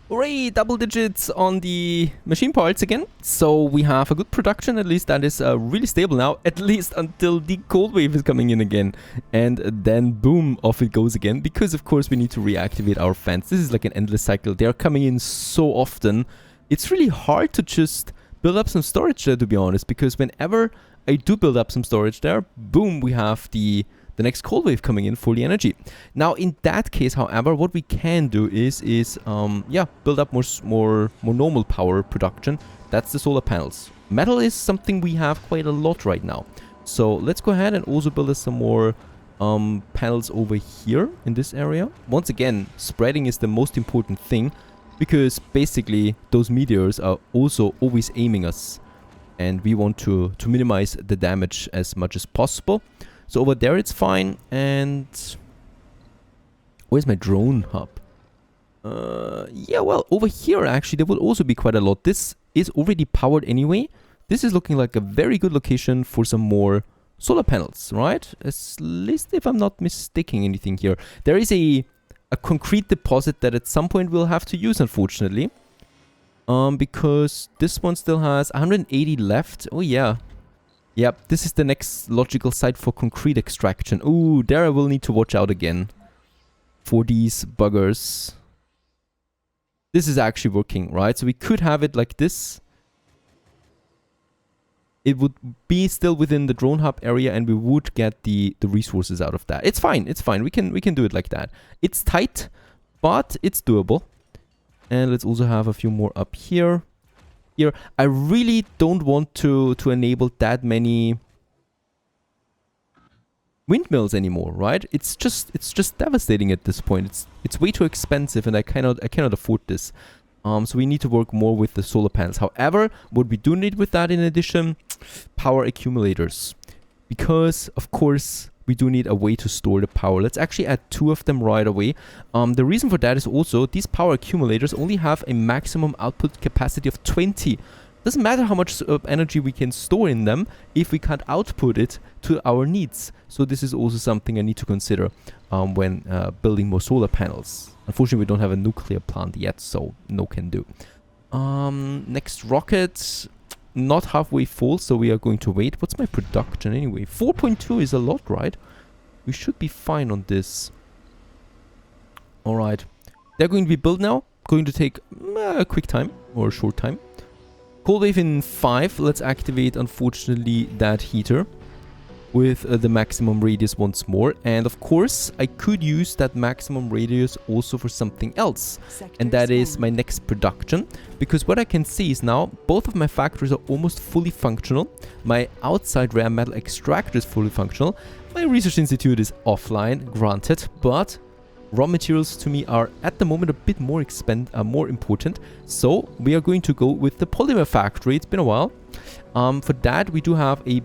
Hooray! Double digits on the machine parts again. So, we have a good production. At least that is really stable now. At least until the cold wave is coming in again. And then, boom, off it goes again. Because, of course, we need to reactivate our fans. This is like an endless cycle. They are coming in so often. It's really hard to just build up some storage there, to be honest. Because whenever I do build up some storage there, boom, we have the next cold wave coming in for the energy. Now, in that case, however, what we can do is build up more normal power production. That's the solar panels. Metal is something we have quite a lot right now. So let's go ahead and also build us some more panels over here in this area. Once again, spreading is the most important thing because basically those meteors are also always aiming us. And we want to minimize the damage as much as possible. So over there it's fine. And where's my drone hub? Yeah, well, over here actually there will also be quite a lot. This is already powered anyway. This is looking like a very good location for some more solar panels, right? At least if I'm not mistaking anything here. There is a concrete deposit that at some point we'll have to use, unfortunately. Because this one still has 180 left. Oh yeah. Yep, this is the next logical site for concrete extraction. Ooh, there I will need to watch out again for these buggers. This is actually working, right? So we could have it like this. It would be still within the drone hub area and we would get the resources out of that. It's fine, it's fine. We can do it like that. It's tight, but it's doable. And let's also have a few more up here. Here, I really don't want to enable that many windmills anymore, right? It's just devastating at this point. It's way too expensive, and I cannot afford this. So we need to work more with the solar panels. However, what we do need with that in addition, power accumulators. Because, of course, we do need a way to store the power. Let's actually add 2 of them right away. The reason for that is also these power accumulators only have a maximum output capacity of 20. Doesn't matter how much energy we can store in them if we can't output it to our needs. So this is also something I need to consider when building more solar panels. Unfortunately, we don't have a nuclear plant yet, so no can do. Next rocket, not halfway full, so we are going to wait. What's my production anyway? 4.2 is a lot, right? We should be fine on this. Alright. They're going to be built now. Going to take a quick time or a short time. Cold wave in 5. Let's activate, unfortunately, that heater with the maximum radius once more. And of course, I could use that maximum radius also for something else. And that is my next production. Because what I can see is now both of my factories are almost fully functional. My outside rare metal extractor is fully functional. My research institute is offline, granted, but raw materials to me are at the moment a bit more important. So we are going to go with the polymer factory. It's been a while. For that, we do have a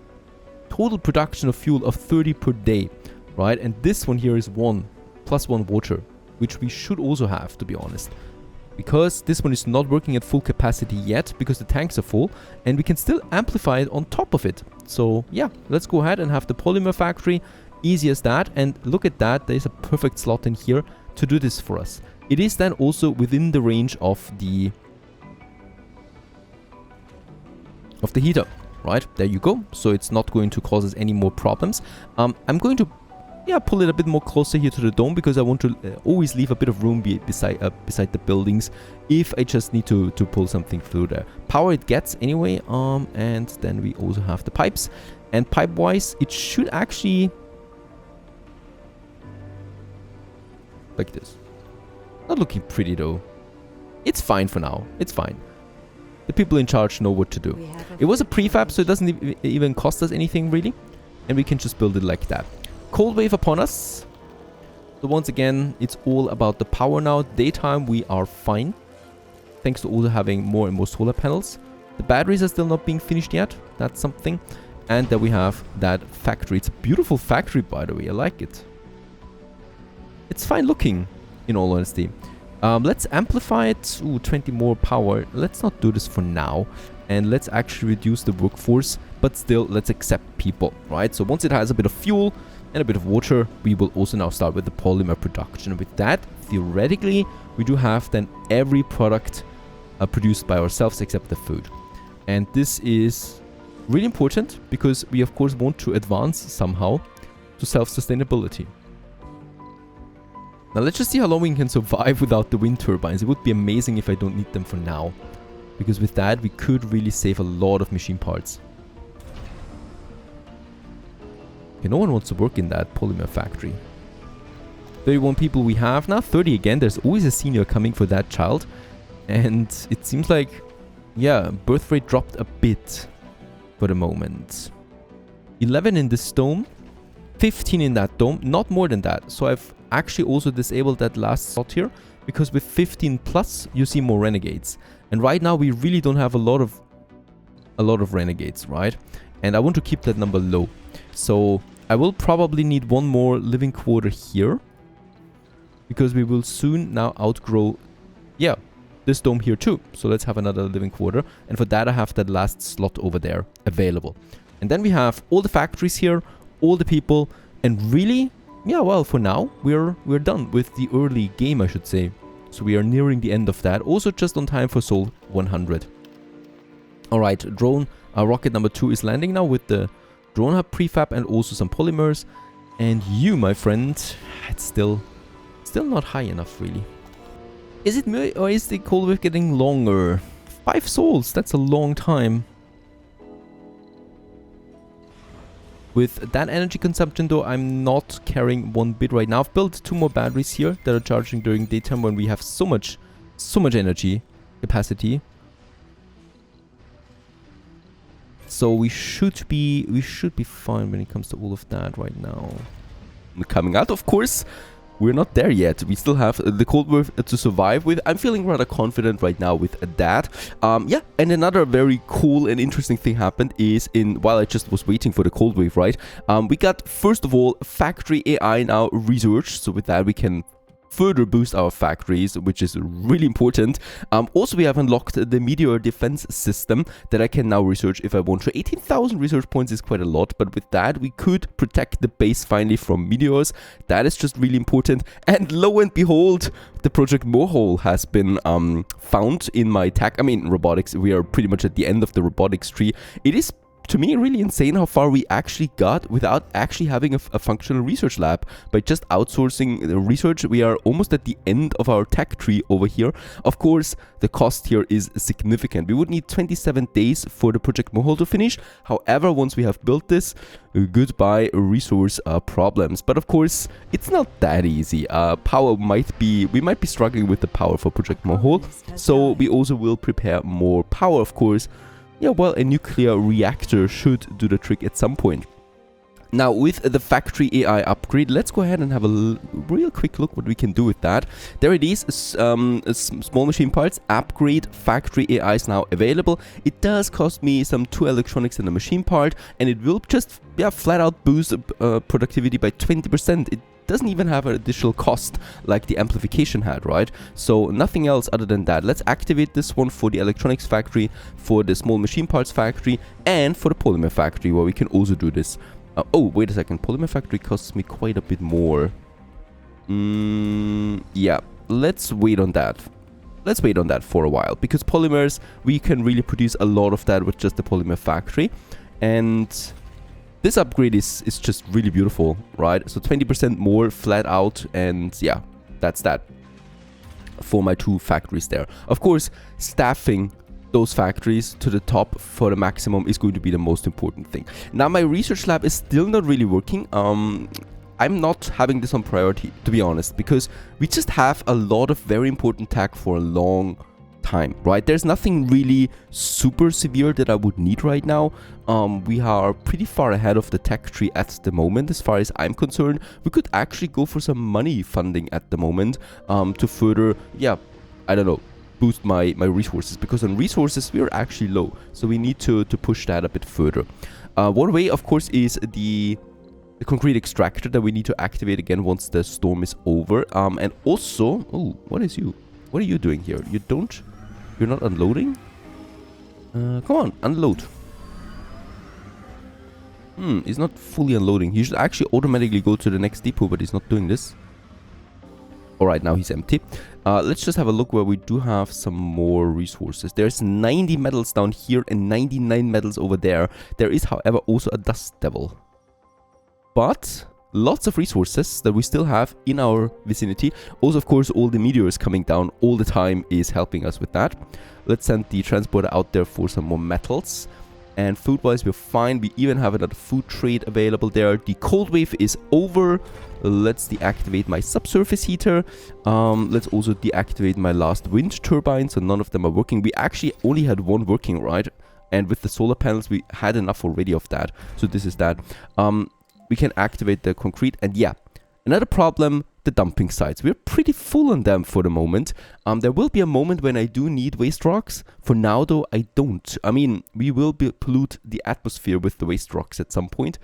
total production of fuel of 30 per day, right? And this one here is 1 plus 1 water, which we should also have, to be honest, because this one is not working at full capacity yet because the tanks are full, and we can still amplify it on top of it. So yeah, let's go ahead and have the polymer factory. Easy as that. And look at that, there's a perfect slot in here to do this for us. It is then also within the range of the heater. Right, there you go. So it's not going to cause us any more problems. I'm going to, pull it a bit more closer here to the dome because I want to always leave a bit of room beside the buildings if I just need to pull something through there. Power it gets anyway. And then we also have the pipes. And pipe-wise, it should actually like this. Not looking pretty though. It's fine for now. It's fine. The people in charge know what to do. It was a prefab, so it doesn't even cost us anything really. And we can just build it like that. Cold wave upon us. So once again, it's all about the power now. Daytime, we are fine. Thanks to also having more and more solar panels. The batteries are still not being finished yet. That's something. And then we have that factory. It's a beautiful factory, by the way. I like it. It's fine looking, in all honesty. Let's amplify it. Ooh, 20 more power. Let's not do this for now. And let's actually reduce the workforce. But still, let's accept people, right? So once it has a bit of fuel and a bit of water, we will also now start with the polymer production. With that, theoretically, we do have then every product produced by ourselves except the food. And this is really important because we, of course, want to advance somehow to self-sustainability. Now let's just see how long we can survive without the wind turbines. It would be amazing if I don't need them for now. Because with that, we could really save a lot of machine parts. Okay, no one wants to work in that polymer factory. 31 people we have now. 30 again. There's always a senior coming for that child. And it seems like, yeah, birth rate dropped a bit for the moment. 11 in this dome. 15 in that dome. Not more than that. So I've actually also disabled that last slot here, because with 15 plus you see more renegades, and right now we really don't have a lot of renegades, right? And I want to keep that number low, so I will probably need one more living quarter here, because we will soon now outgrow this dome here too. So let's have another living quarter, and for that I have that last slot over there available. And then we have all the factories here, all the people, and really, yeah, well, for now, we're done with the early game, I should say. So we are nearing the end of that. Also just on time for Sol 100. Alright, drone, rocket number 2 is landing now with the drone hub prefab and also some polymers. And you, my friend, it's still not high enough, really. Is it me, or is the cold wave getting longer? 5 souls, that's a long time. With that energy consumption though, I'm not carrying 1 bit right now. I've built 2 more batteries here that are charging during daytime when we have so much energy capacity. So we should be fine when it comes to all of that right now. Coming out, of course, we're not there yet. We still have the cold wave to survive with. I'm feeling rather confident right now with that. Yeah, and another very cool and interesting thing happened is while I just was waiting for the cold wave, right? We got, first of all, factory AI now researched. So with that, we can further boost our factories, which is really important. Also, we have unlocked the meteor defense system that I can now research if I want to. 18,000 research points is quite a lot, but with that we could protect the base finally from meteors. That is just really important. And lo and behold, the Project Morehole has been found in my robotics. We are pretty much at the end of the robotics tree. It is, to me, really insane how far we actually got without actually having a functional research lab. By just outsourcing the research, we are almost at the end of our tech tree over here. Of course, the cost here is significant. We would need 27 days for the Project Morehole to finish. However, once we have built this, goodbye resource problems. But of course, it's not that easy. We might be struggling with the power for Project Morehole. So we also will prepare more power, of course. Yeah, well, a nuclear reactor should do the trick at some point. Now, with the factory AI upgrade, let's go ahead and have a real quick look what we can do with that. There it is, small machine parts, upgrade factory AI is now available. It does cost me some 2 electronics and a machine part, and it will just, yeah, flat out boost productivity by 20%. It doesn't even have an additional cost like the amplification had, right? So nothing else other than that. Let's activate this one for the electronics factory, for the small machine parts factory, and for the polymer factory, where we can also do this. Oh, wait a second. Polymer factory costs me quite a bit more. Yeah, let's wait on that. Let's wait on that for a while, because polymers, we can really produce a lot of that with just the polymer factory. And this upgrade is just really beautiful, right? So 20% more flat out, and yeah, that's that for my 2 factories there. Of course, staffing those factories to the top for the maximum is going to be the most important thing. Now, my research lab is still not really working. I'm not having this on priority, to be honest, because we just have a lot of very important tech for a long time, right? There's nothing really super severe that I would need right now. We are pretty far ahead of the tech tree at the moment, as far as I'm concerned. We could actually go for some money funding at the moment to further, yeah, I don't know, boost my resources, because on resources we're actually low, so we need to push that a bit further. One way, of course, is the concrete extractor that we need to activate again once the storm is over. And also, oh, what are you doing here? You're not unloading? Come on, unload. He's not fully unloading. He should actually automatically go to the next depot, but he's not doing this. Alright, now he's empty. Let's just have a look where we do have some more resources. There's 90 metals down here and 99 metals over there. There is, however, also a dust devil. But lots of resources that we still have in our vicinity. Also, of course, all the meteors coming down all the time is helping us with that. Let's send the transporter out there for some more metals. And food-wise, we're fine. We even have another food trade available there. The cold wave is over. Let's deactivate my subsurface heater. Let's also deactivate my last wind turbine, so none of them are working. We actually only had one working, right? And with the solar panels, we had enough already of that. So this is that. We can activate the concrete, and yeah, another problem, the dumping sites. We're pretty full on them for the moment. There will be a moment when I do need waste rocks. For now, though, I don't. I mean, we will pollute the atmosphere with the waste rocks at some point.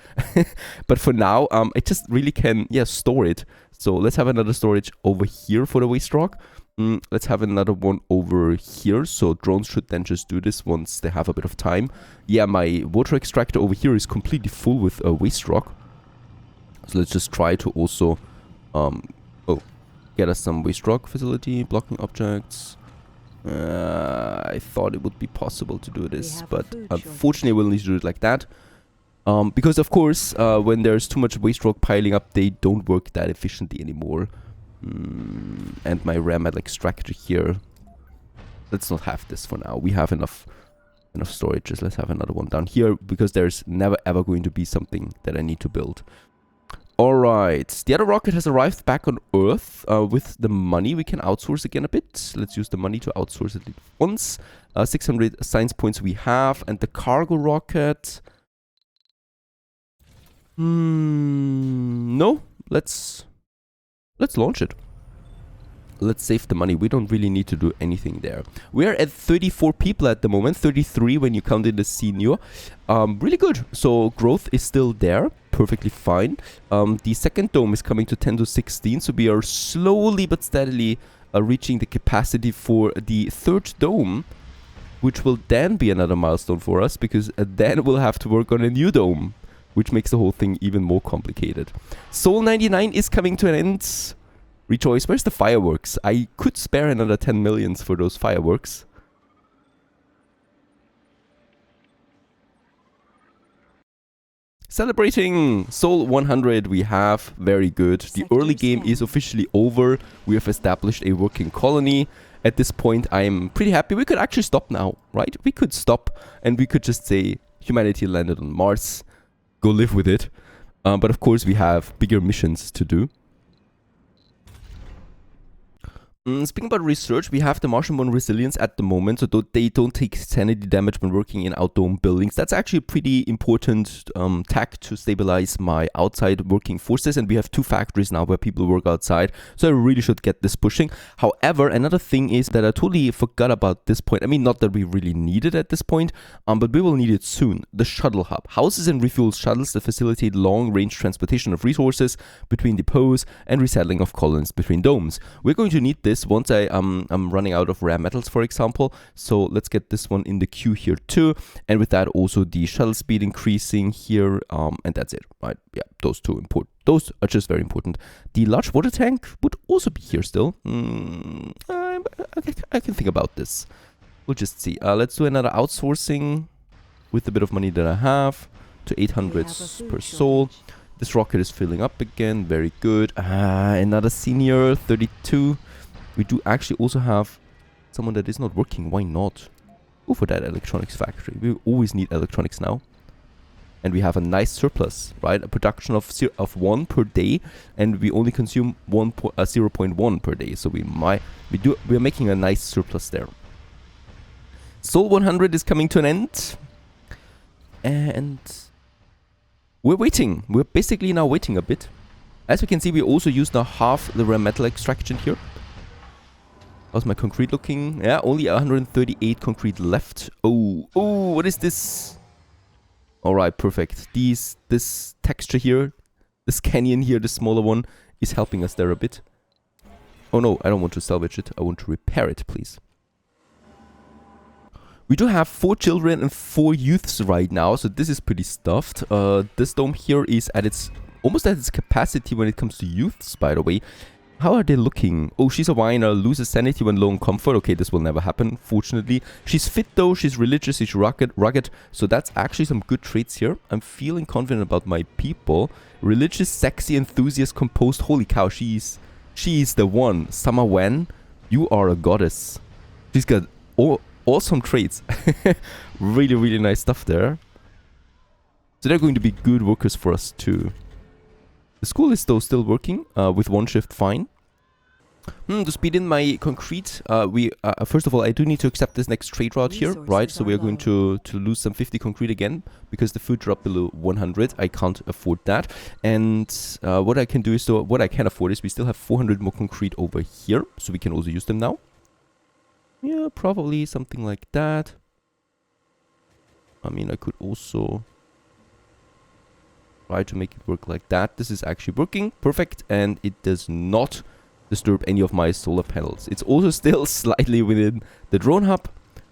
But for now, I just really can, yeah, store it. So let's have another storage over here for the waste rock. Let's have another one over here. So drones should then just do this once they have a bit of time. Yeah, my water extractor over here is completely full with waste rock. So let's just try to also get us some waste rock facility, blocking objects. I thought it would be possible to do this, but unfortunately we'll need to do it like that. Because of course, when there's too much waste rock piling up, they don't work that efficiently anymore. And my rare metal extractor here. Let's not have this for now. We have enough storages. Let's have another one down here, because there's never ever going to be something that I need to build. Alright, the other rocket has arrived back on Earth. With the money, we can outsource again a bit. Let's use the money to outsource it once. 600 science points we have. And the cargo rocket... No, let's let's launch it. Let's save the money. We don't really need to do anything there. We're at 34 people at the moment. 33 when you count in the senior. Really good. So growth is still there. Perfectly fine. The second dome is coming to 10 to 16. So we are slowly but steadily reaching the capacity for the third dome, which will then be another milestone for us, because then we'll have to work on a new dome, which makes the whole thing even more complicated. Soul 99 is coming to an end. Rejoice, where's the fireworks? I could spare another 10 millions for those fireworks. Celebrating Soul 100 we have. Very good. The early game is officially over. We have established a working colony. At this point, I'm pretty happy. We could actually stop now, right? We could stop and we could just say humanity landed on Mars. Go live with it. But of course, we have bigger missions to do. Speaking about research, we have the Martian-born resilience at the moment, so they don't take sanity damage when working in outdome buildings. That's actually a pretty important tech to stabilize my outside working forces, and we have 2 factories now where people work outside, so I really should get this pushing. However, another thing is that I totally forgot about this point. I mean, not that we really need it at this point, but we will need it soon. The shuttle hub. Houses and refuel shuttles that facilitate long-range transportation of resources between depots and resettling of colonies between domes. We're going to need this once I'm running out of rare metals, for example. So let's get this one in the queue here too. And with that, also the shuttle speed increasing here. And that's it, right? Yeah, those two important. Those are just very important. The large water tank would also be here still. I can think about this. We'll just see. Let's do another outsourcing with the bit of money that I have to 800 per soul. This rocket is filling up again. Very good. Another senior, 32. We do actually also have someone that is not working. Why not? Go for that electronics factory. We always need electronics now. And we have a nice surplus, right? A production of 1 per day, and we only consume 0.1 per day. So we're making a nice surplus there. Soul 100 is coming to an end. And we're waiting. We're basically now waiting a bit. As we can see, we also used now half the rare metal extraction here. How's my concrete looking? Yeah, only 138 concrete left. Oh, what is this? Alright, perfect. This texture here, this canyon here, the smaller one, is helping us there a bit. Oh no, I don't want to salvage it. I want to repair it, please. We do have 4 children and 4 youths right now, so this is pretty stuffed. This dome here is almost at its capacity when it comes to youths, by the way. How are they looking? Oh, she's a whiner, loses sanity when low on comfort. Okay, this will never happen, fortunately. She's fit though, she's religious, she's rugged. So that's actually some good traits here. I'm feeling confident about my people. Religious, sexy, enthusiast, composed. Holy cow, she's the one. Summer Wen, you are a goddess. She's got awesome traits. Really, really nice stuff there. So they're going to be good workers for us too. The school is though still working with 1 shift fine. To speed in my concrete, first of all, I do need to accept this next trade route here, right? So we are going to lose some 50 concrete again because the food dropped below 100. I can't afford that. And what I can do is, what I can afford is we still have 400 more concrete over here, so we can also use them now. Yeah, probably something like that. I mean, I could also try to make it work like that. This is actually working perfect, and it does not disturb any of my solar panels. It's also still slightly within the drone hub.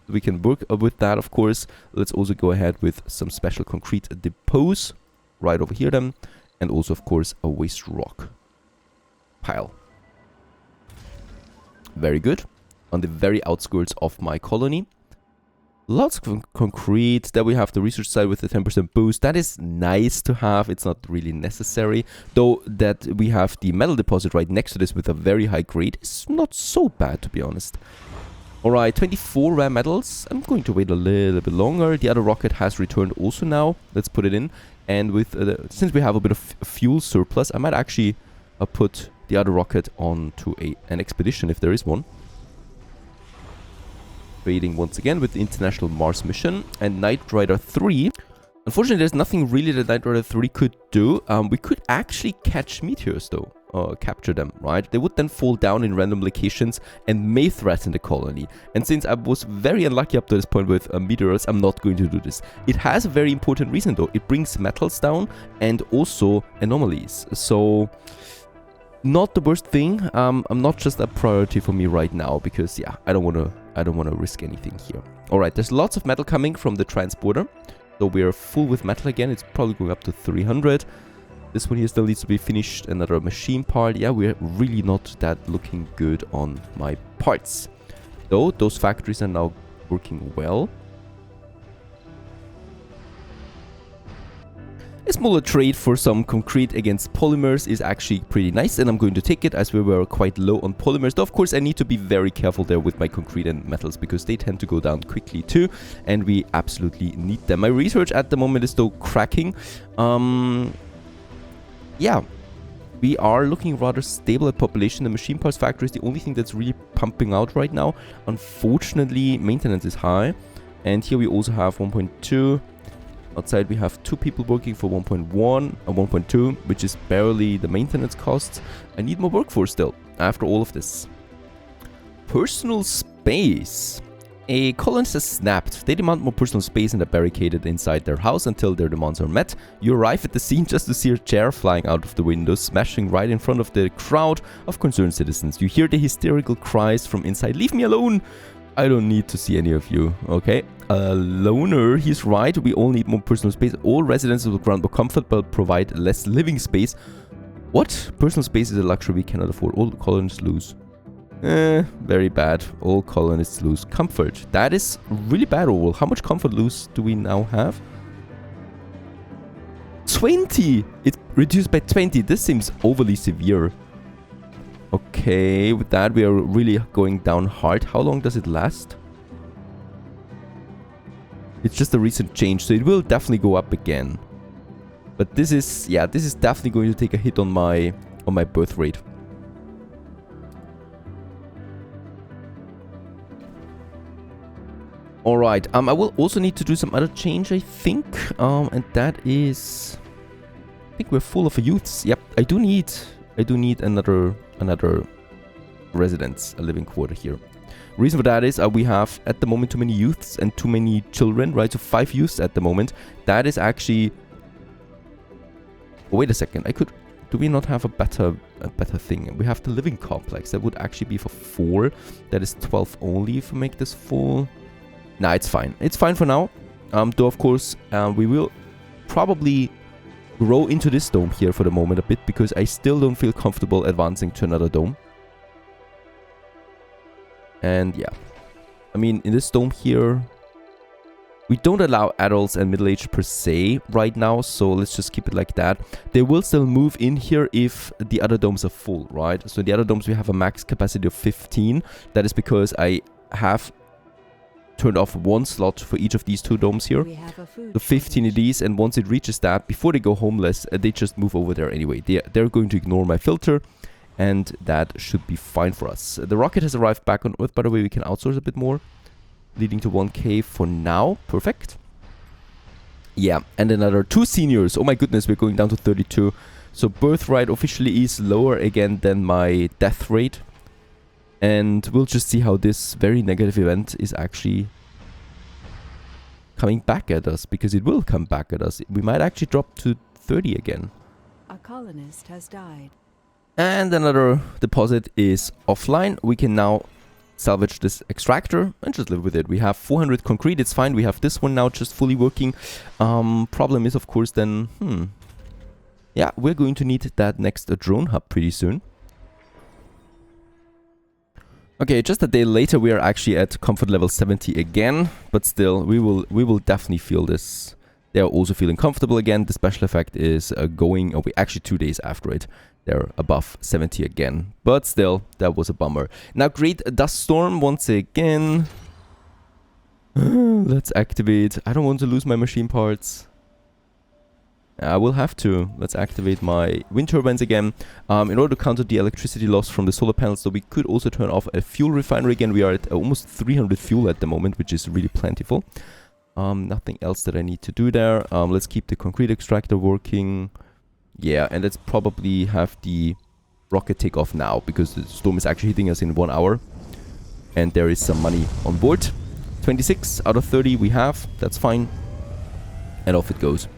We can work with that, of course. Let's also go ahead with some special concrete depots right over here then, and also of course a waste rock pile. Very good. On the very outskirts of my colony. Lots of concrete. There we have the research side with the 10% boost. That is nice to have. It's not really necessary. Though that we have the metal deposit right next to this with a very high grade is not so bad, to be honest. Alright, 24 rare metals. I'm going to wait a little bit longer. The other rocket has returned also now. Let's put it in. And with since we have a bit of fuel surplus, I might actually put the other rocket onto an expedition if there is one. Trading once again with the International Mars mission and Knight Rider 3. Unfortunately, there's nothing really that Knight Rider 3 could do. We could actually catch meteors though. capture them, right? They would then fall down in random locations and may threaten the colony. And since I was very unlucky up to this point with meteors, I'm not going to do this. It has a very important reason though. It brings metals down and also anomalies. So not the worst thing. I'm not just a priority for me right now because yeah, I don't want to risk anything here. All right, there's lots of metal coming from the transporter. So we're full with metal again. It's probably going up to 300. This one here still needs to be finished. Another machine part. Yeah, we're really not that looking good on my parts. Though those factories are now working well. A smaller trade for some concrete against polymers is actually pretty nice, and I'm going to take it as we were quite low on polymers. Though of course I need to be very careful there with my concrete and metals because they tend to go down quickly too, and we absolutely need them. My research at the moment is though cracking. Yeah, we are looking rather stable at population. The machine parts factory is the only thing that's really pumping out right now. Unfortunately, maintenance is high, and here we also have 1.2. Outside we have 2 people working for 1.1 and 1.2, which is barely the maintenance costs. I need more workforce still, after all of this. Personal space. A colonist has snapped. They demand more personal space and are barricaded inside their house until their demands are met. You arrive at the scene just to see a chair flying out of the window, smashing right in front of the crowd of concerned citizens. You hear the hysterical cries from inside. Leave me alone! I don't need to see any of you, okay? A loner, he's right, we all need more personal space. All residents will grant more comfort but provide less living space. What? Personal space is a luxury we cannot afford. All colonists lose. Very bad. All colonists lose comfort. That is really bad overall. How much comfort loss do we now have? 20! It reduced by 20. This seems overly severe. Okay, with that we are really going down hard. How long does it last? It's just a recent change, so it will definitely go up again. But this is, yeah, this is definitely going to take a hit on my birth rate. Alright, I will also need to do some other change, I think. And that is, I think we're full of youths. Yep, I do need another residence, a living quarter here. Reason for that is we have at the moment too many youths and too many children, right? So 5 youths at the moment. That is actually... Oh, wait a second. Do we not have a better thing? We have the living complex. That would actually be for 4. That is 12 only if we make this full. Nah, it's fine. It's fine for now. Though of course we will probably grow into this dome here for the moment a bit because I still don't feel comfortable advancing to another dome. And yeah, I mean, in this dome here, we don't allow adults and middle-aged per se right now, so let's just keep it like that. They will still move in here if the other domes are full, right? So in the other domes we have a max capacity of 15. That is because I have turned off 1 slot for each of these 2 domes here. So 15 of these, and once it reaches that, before they go homeless, they just move over there anyway. They're going to ignore my filter, and that should be fine for us. The rocket has arrived back on Earth, by the way. We can outsource a bit more, leading to 1K for now. Perfect. Yeah, and another 2 seniors. Oh my goodness, we're going down to 32. So birth rate officially is lower again than my death rate. And we'll just see how this very negative event is actually coming back at us, because it will come back at us. We might actually drop to 30 again. A colonist has died. And another deposit is offline. We can now salvage this extractor and just live with it. We have 400 concrete, it's fine. We have this one now just fully working. Problem is, of course, then, yeah, we're going to need that next drone hub pretty soon. Okay, just a day later, we are actually at comfort level 70 again, but still, we will definitely feel this. They are also feeling comfortable again. The special effect is going, actually 2 days after it, they're above 70 again. But still, that was a bummer. Now, great dust storm once again. Let's activate. I don't want to lose my machine parts. I will have to. Let's activate my wind turbines again. In order to counter the electricity loss from the solar panels, so we could also turn off a fuel refinery again. We are at almost 300 fuel at the moment, which is really plentiful. Nothing else that I need to do there. Let's keep the concrete extractor working. Yeah, and let's probably have the rocket take off now, because the storm is actually hitting us in 1 hour. And there is some money on board. 26 out of 30 we have. That's fine. And off it goes.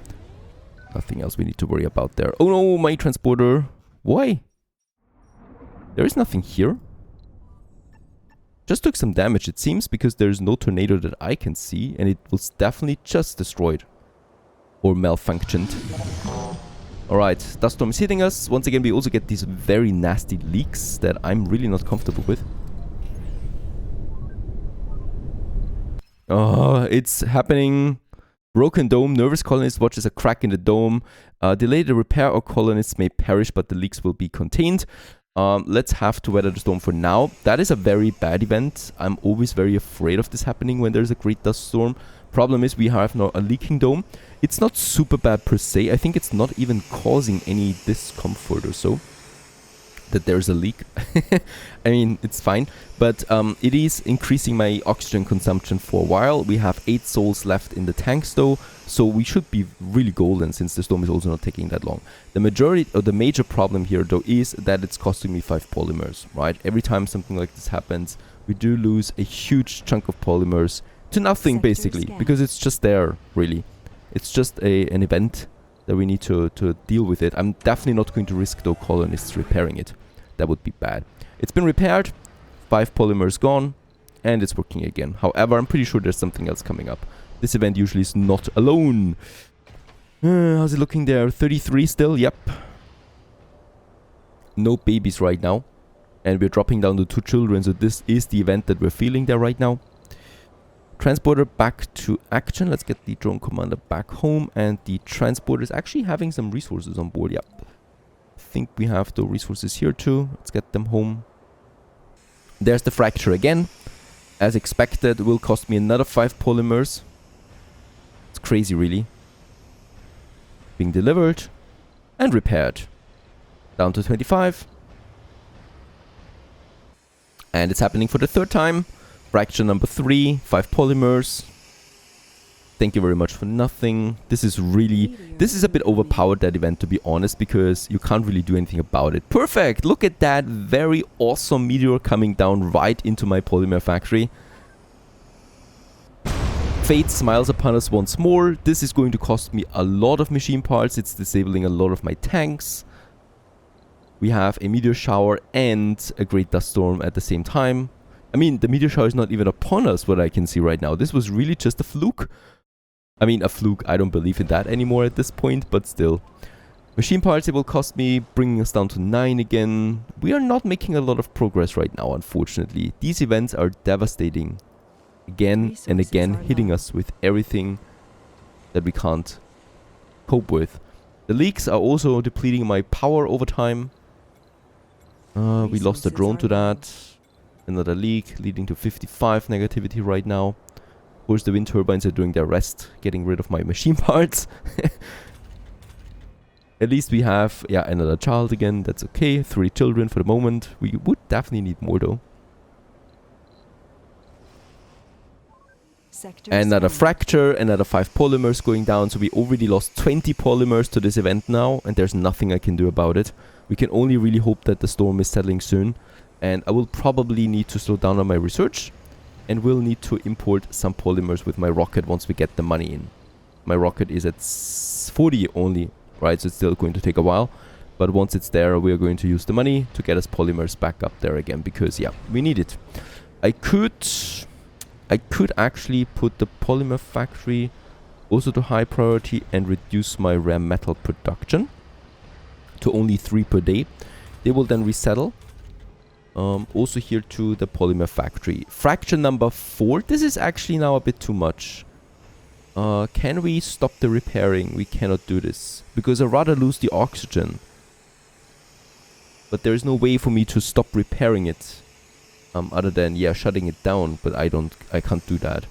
Nothing else we need to worry about there. Oh no, my transporter. Why? There is nothing here. Just took some damage, it seems, because there's no tornado that I can see. And it was definitely just destroyed. Or malfunctioned. Alright, dust storm is hitting us. Once again, we also get these very nasty leaks that I'm really not comfortable with. Oh, it's happening. Broken dome. Nervous colonist watches a crack in the dome. Delay the repair or colonists may perish, but the leaks will be contained. Let's have to weather the storm for now. That is a very bad event. I'm always very afraid of this happening when there's a great dust storm. Problem is we have now a leaking dome. It's not super bad per se. I think it's not even causing any discomfort or so that there's a leak. I mean, it's fine. But it is increasing my oxygen consumption for a while. We have 8 souls left in the tanks though. So we should be really golden since the storm is also not taking that long. The majority or the major problem here though is that it's costing me 5 polymers, right? Every time something like this happens, we do lose a huge chunk of polymers to nothing basically, because it's just there really. It's just an event that we need to deal with it. I'm definitely not going to risk though colonists repairing it. That would be bad. It's been repaired, 5 polymers gone, and it's working again. However, I'm pretty sure there's something else coming up. This event usually is not alone. How's it looking there? 33 still? Yep. No babies right now. And we're dropping down to 2 children, so this is the event that we're feeling there right now. Transporter back to action. Let's get the drone commander back home. And the transporter is actually having some resources on board. Yep. I think we have the resources here too. Let's get them home. There's the fracture again. As expected, will cost me another 5 polymers. It's crazy, really. Being delivered and repaired. Down to 25. And it's happening for the 3rd time. Fracture number 3, 5 polymers. Thank you very much for nothing. This is a bit overpowered, that event, to be honest, because you can't really do anything about it. Perfect! Look at that very awesome meteor coming down right into my polymer factory. Fate smiles upon us once more. This is going to cost me a lot of machine parts. It's disabling a lot of my tanks. We have a meteor shower and a great dust storm at the same time. I mean, the meteor shower is not even upon us, what I can see right now. This was really just a fluke. I mean, a fluke. I don't believe in that anymore at this point, but still. Machine parts, it will cost me, bringing us down to 9 again. We are not making a lot of progress right now, unfortunately. These events are devastating. Again and again, hitting us with everything that we can't cope with. The leaks are also depleting my power over time. We lost a drone to that. Another leak, leading to 55 negativity right now. Of course, the wind turbines are doing their rest, getting rid of my machine parts. At least we have, yeah, another child again. That's okay. 3 children for the moment. We would definitely need more though. Another fracture, another 5 polymers going down. So we already lost 20 polymers to this event now, and there's nothing I can do about it. We can only really hope that the storm is settling soon. And I will probably need to slow down on my research, and will need to import some polymers with my rocket once we get the money in. My rocket is at 40 only, right? So it's still going to take a while. But once it's there, we are going to use the money to get us polymers back up there again, because yeah, we need it. I could actually put the polymer factory also to high priority and reduce my rare metal production to only 3 per day. They will then resettle. Also here to the polymer factory. Fracture number 4. This is actually now a bit too much. Can we stop the repairing? We cannot do this, because I'd rather lose the oxygen. But there is no way for me to stop repairing it. Other than, yeah, shutting it down, but I can't do that.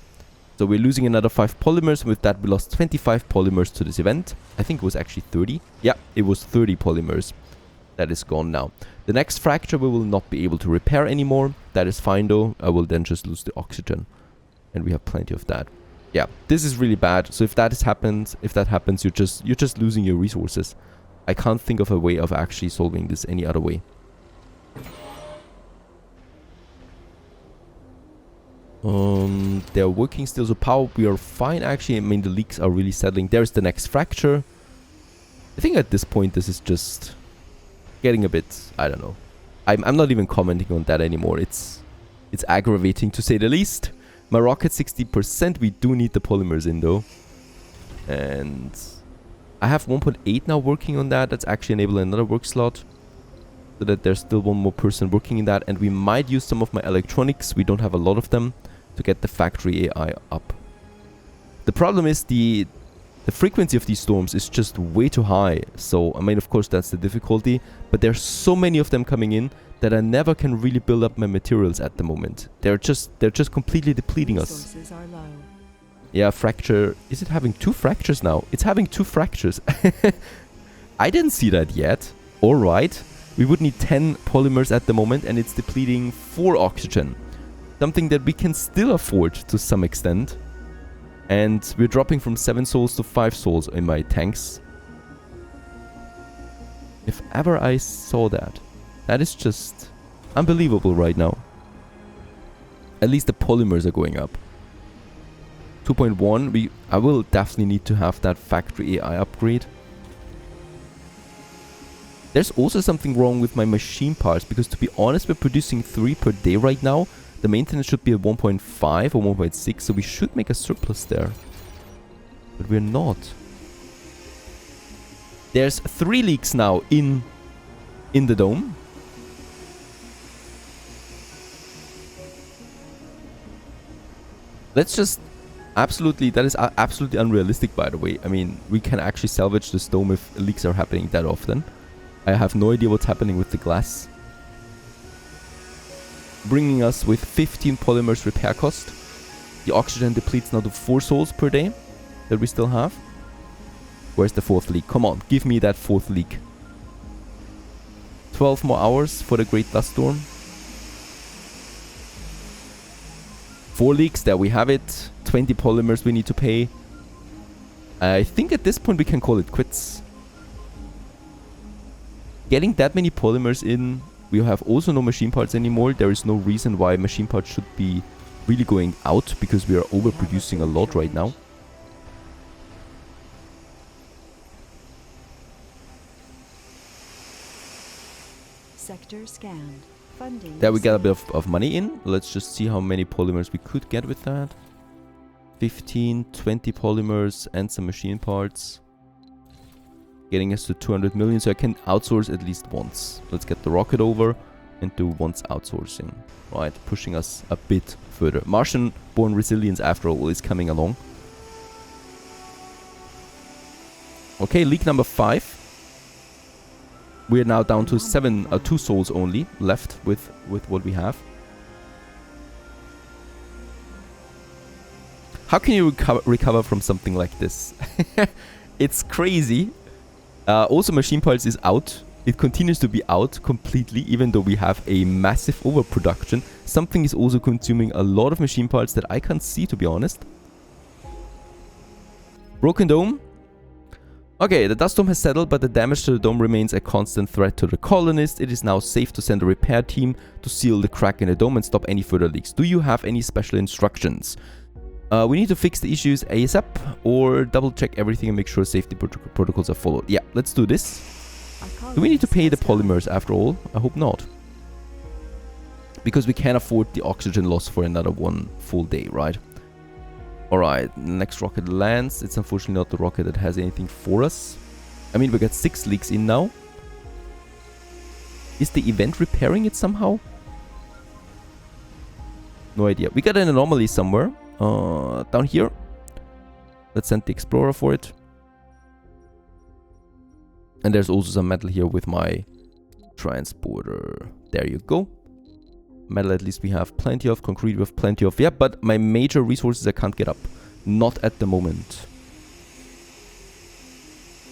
So we're losing another 5 polymers. With that, we lost 25 polymers to this event. I think it was actually 30. Yeah, it was 30 polymers. That is gone now. The next fracture we will not be able to repair anymore. That is fine though. I will then just lose the oxygen. And we have plenty of that. Yeah, this is really bad. So if that happens, you're just losing your resources. I can't think of a way of actually solving this any other way. They're working still, so power, we are fine actually. I mean, the leaks are really settling. There's the next fracture. I think at this point this is just getting a bit, I don't know. I'm not even commenting on that anymore. It's aggravating to say the least. My rocket 60%. We do need the polymers in though. And I have 1.8 now working on that. That's actually enabling another work slot. So that there's still one more person working in that. And we might use some of my electronics. We don't have a lot of them. To get the factory AI up. The problem is the frequency of these storms is just way too high. So, I mean, of course, that's the difficulty. But there's so many of them coming in that I never can really build up my materials at the moment. They're just completely depleting us. Are low. Yeah, fracture. Is it having 2 fractures now? It's having 2 fractures. I didn't see that yet. All right. We would need 10 polymers at the moment, and it's depleting 4 oxygen. Something that we can still afford to some extent. And we're dropping from 7 souls to 5 souls in my tanks. If ever I saw that. That is just unbelievable right now. At least the polymers are going up. 2.1. I will definitely need to have that factory AI upgrade. There's also something wrong with my machine parts. Because to be honest, we're producing 3 per day right now. The maintenance should be at 1.5 or 1.6, so we should make a surplus there. But we're not. There's 3 leaks now in the dome. Let's just absolutely, that is absolutely unrealistic, by the way. I mean, we can actually salvage this dome if leaks are happening that often. I have no idea what's happening with the glass. Bringing us with 15 polymers repair cost. The oxygen depletes now to 4 souls per day that we still have. Where's the 4th leak? Come on, give me that 4th leak. 12 more hours for the Great Dust Storm. 4 leaks, there we have it. 20 polymers we need to pay. I think at this point we can call it quits. Getting that many polymers in. We have also no machine parts anymore. There is no reason why machine parts should be really going out, because we are overproducing a lot right now. Sector scanned. Funding. There we got a bit of money in. Let's just see how many polymers we could get with that. 15, 20 polymers and some machine parts. Getting us to 200 million, so I can outsource at least once. Let's get the rocket over and do once outsourcing. Right, pushing us a bit further. Martian-born resilience, after all, is coming along. Okay, leak number 5. We are now down to 2 souls only left with what we have. How can you recover from something like this? It's crazy. Also, machine parts is out. It continues to be out completely, even though we have a massive overproduction. Something is also consuming a lot of machine parts that I can't see, to be honest. Broken dome. Okay, the dust dome has settled, but the damage to the dome remains a constant threat to the colonists. It is now safe to send a repair team to seal the crack in the dome and stop any further leaks. Do you have any special instructions? We need to fix the issues ASAP, or double check everything and make sure safety protocols are followed. Yeah, let's do this. Do we need to pay the polymers after all? I hope not. Because we can't afford the oxygen loss for another 1 full day, right? Alright, next rocket lands. It's unfortunately not the rocket that has anything for us. I mean, we got 6 leaks in now. Is the event repairing it somehow? No idea. We got an anomaly somewhere. Down here. Let's send the explorer for it. And there's also some metal here with my transporter. There you go. Metal at least we have plenty of. Concrete we have plenty of. Yeah, but my major resources I can't get up. Not at the moment.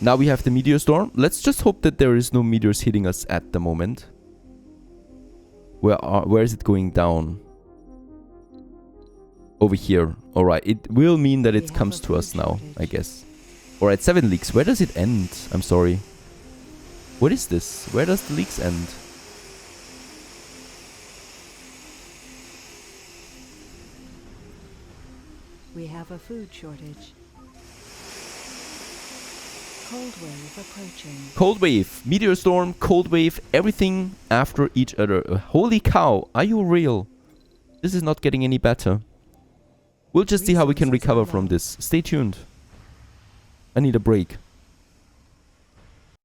Now we have the meteor storm. Let's just hope that there is no meteors hitting us at the moment. Where is it going down? Over here. Alright, it will mean that it comes to us now, I guess. Alright, 7 leaks. Where does it end? I'm sorry. What is this? Where does the leaks end? We have a food shortage. Cold wave approaching. Cold wave, meteor storm, cold wave, everything after each other. Holy cow, are you real? This is not getting any better. We'll just see how we can Resources recover are from low. this. Stay tuned. I need a break.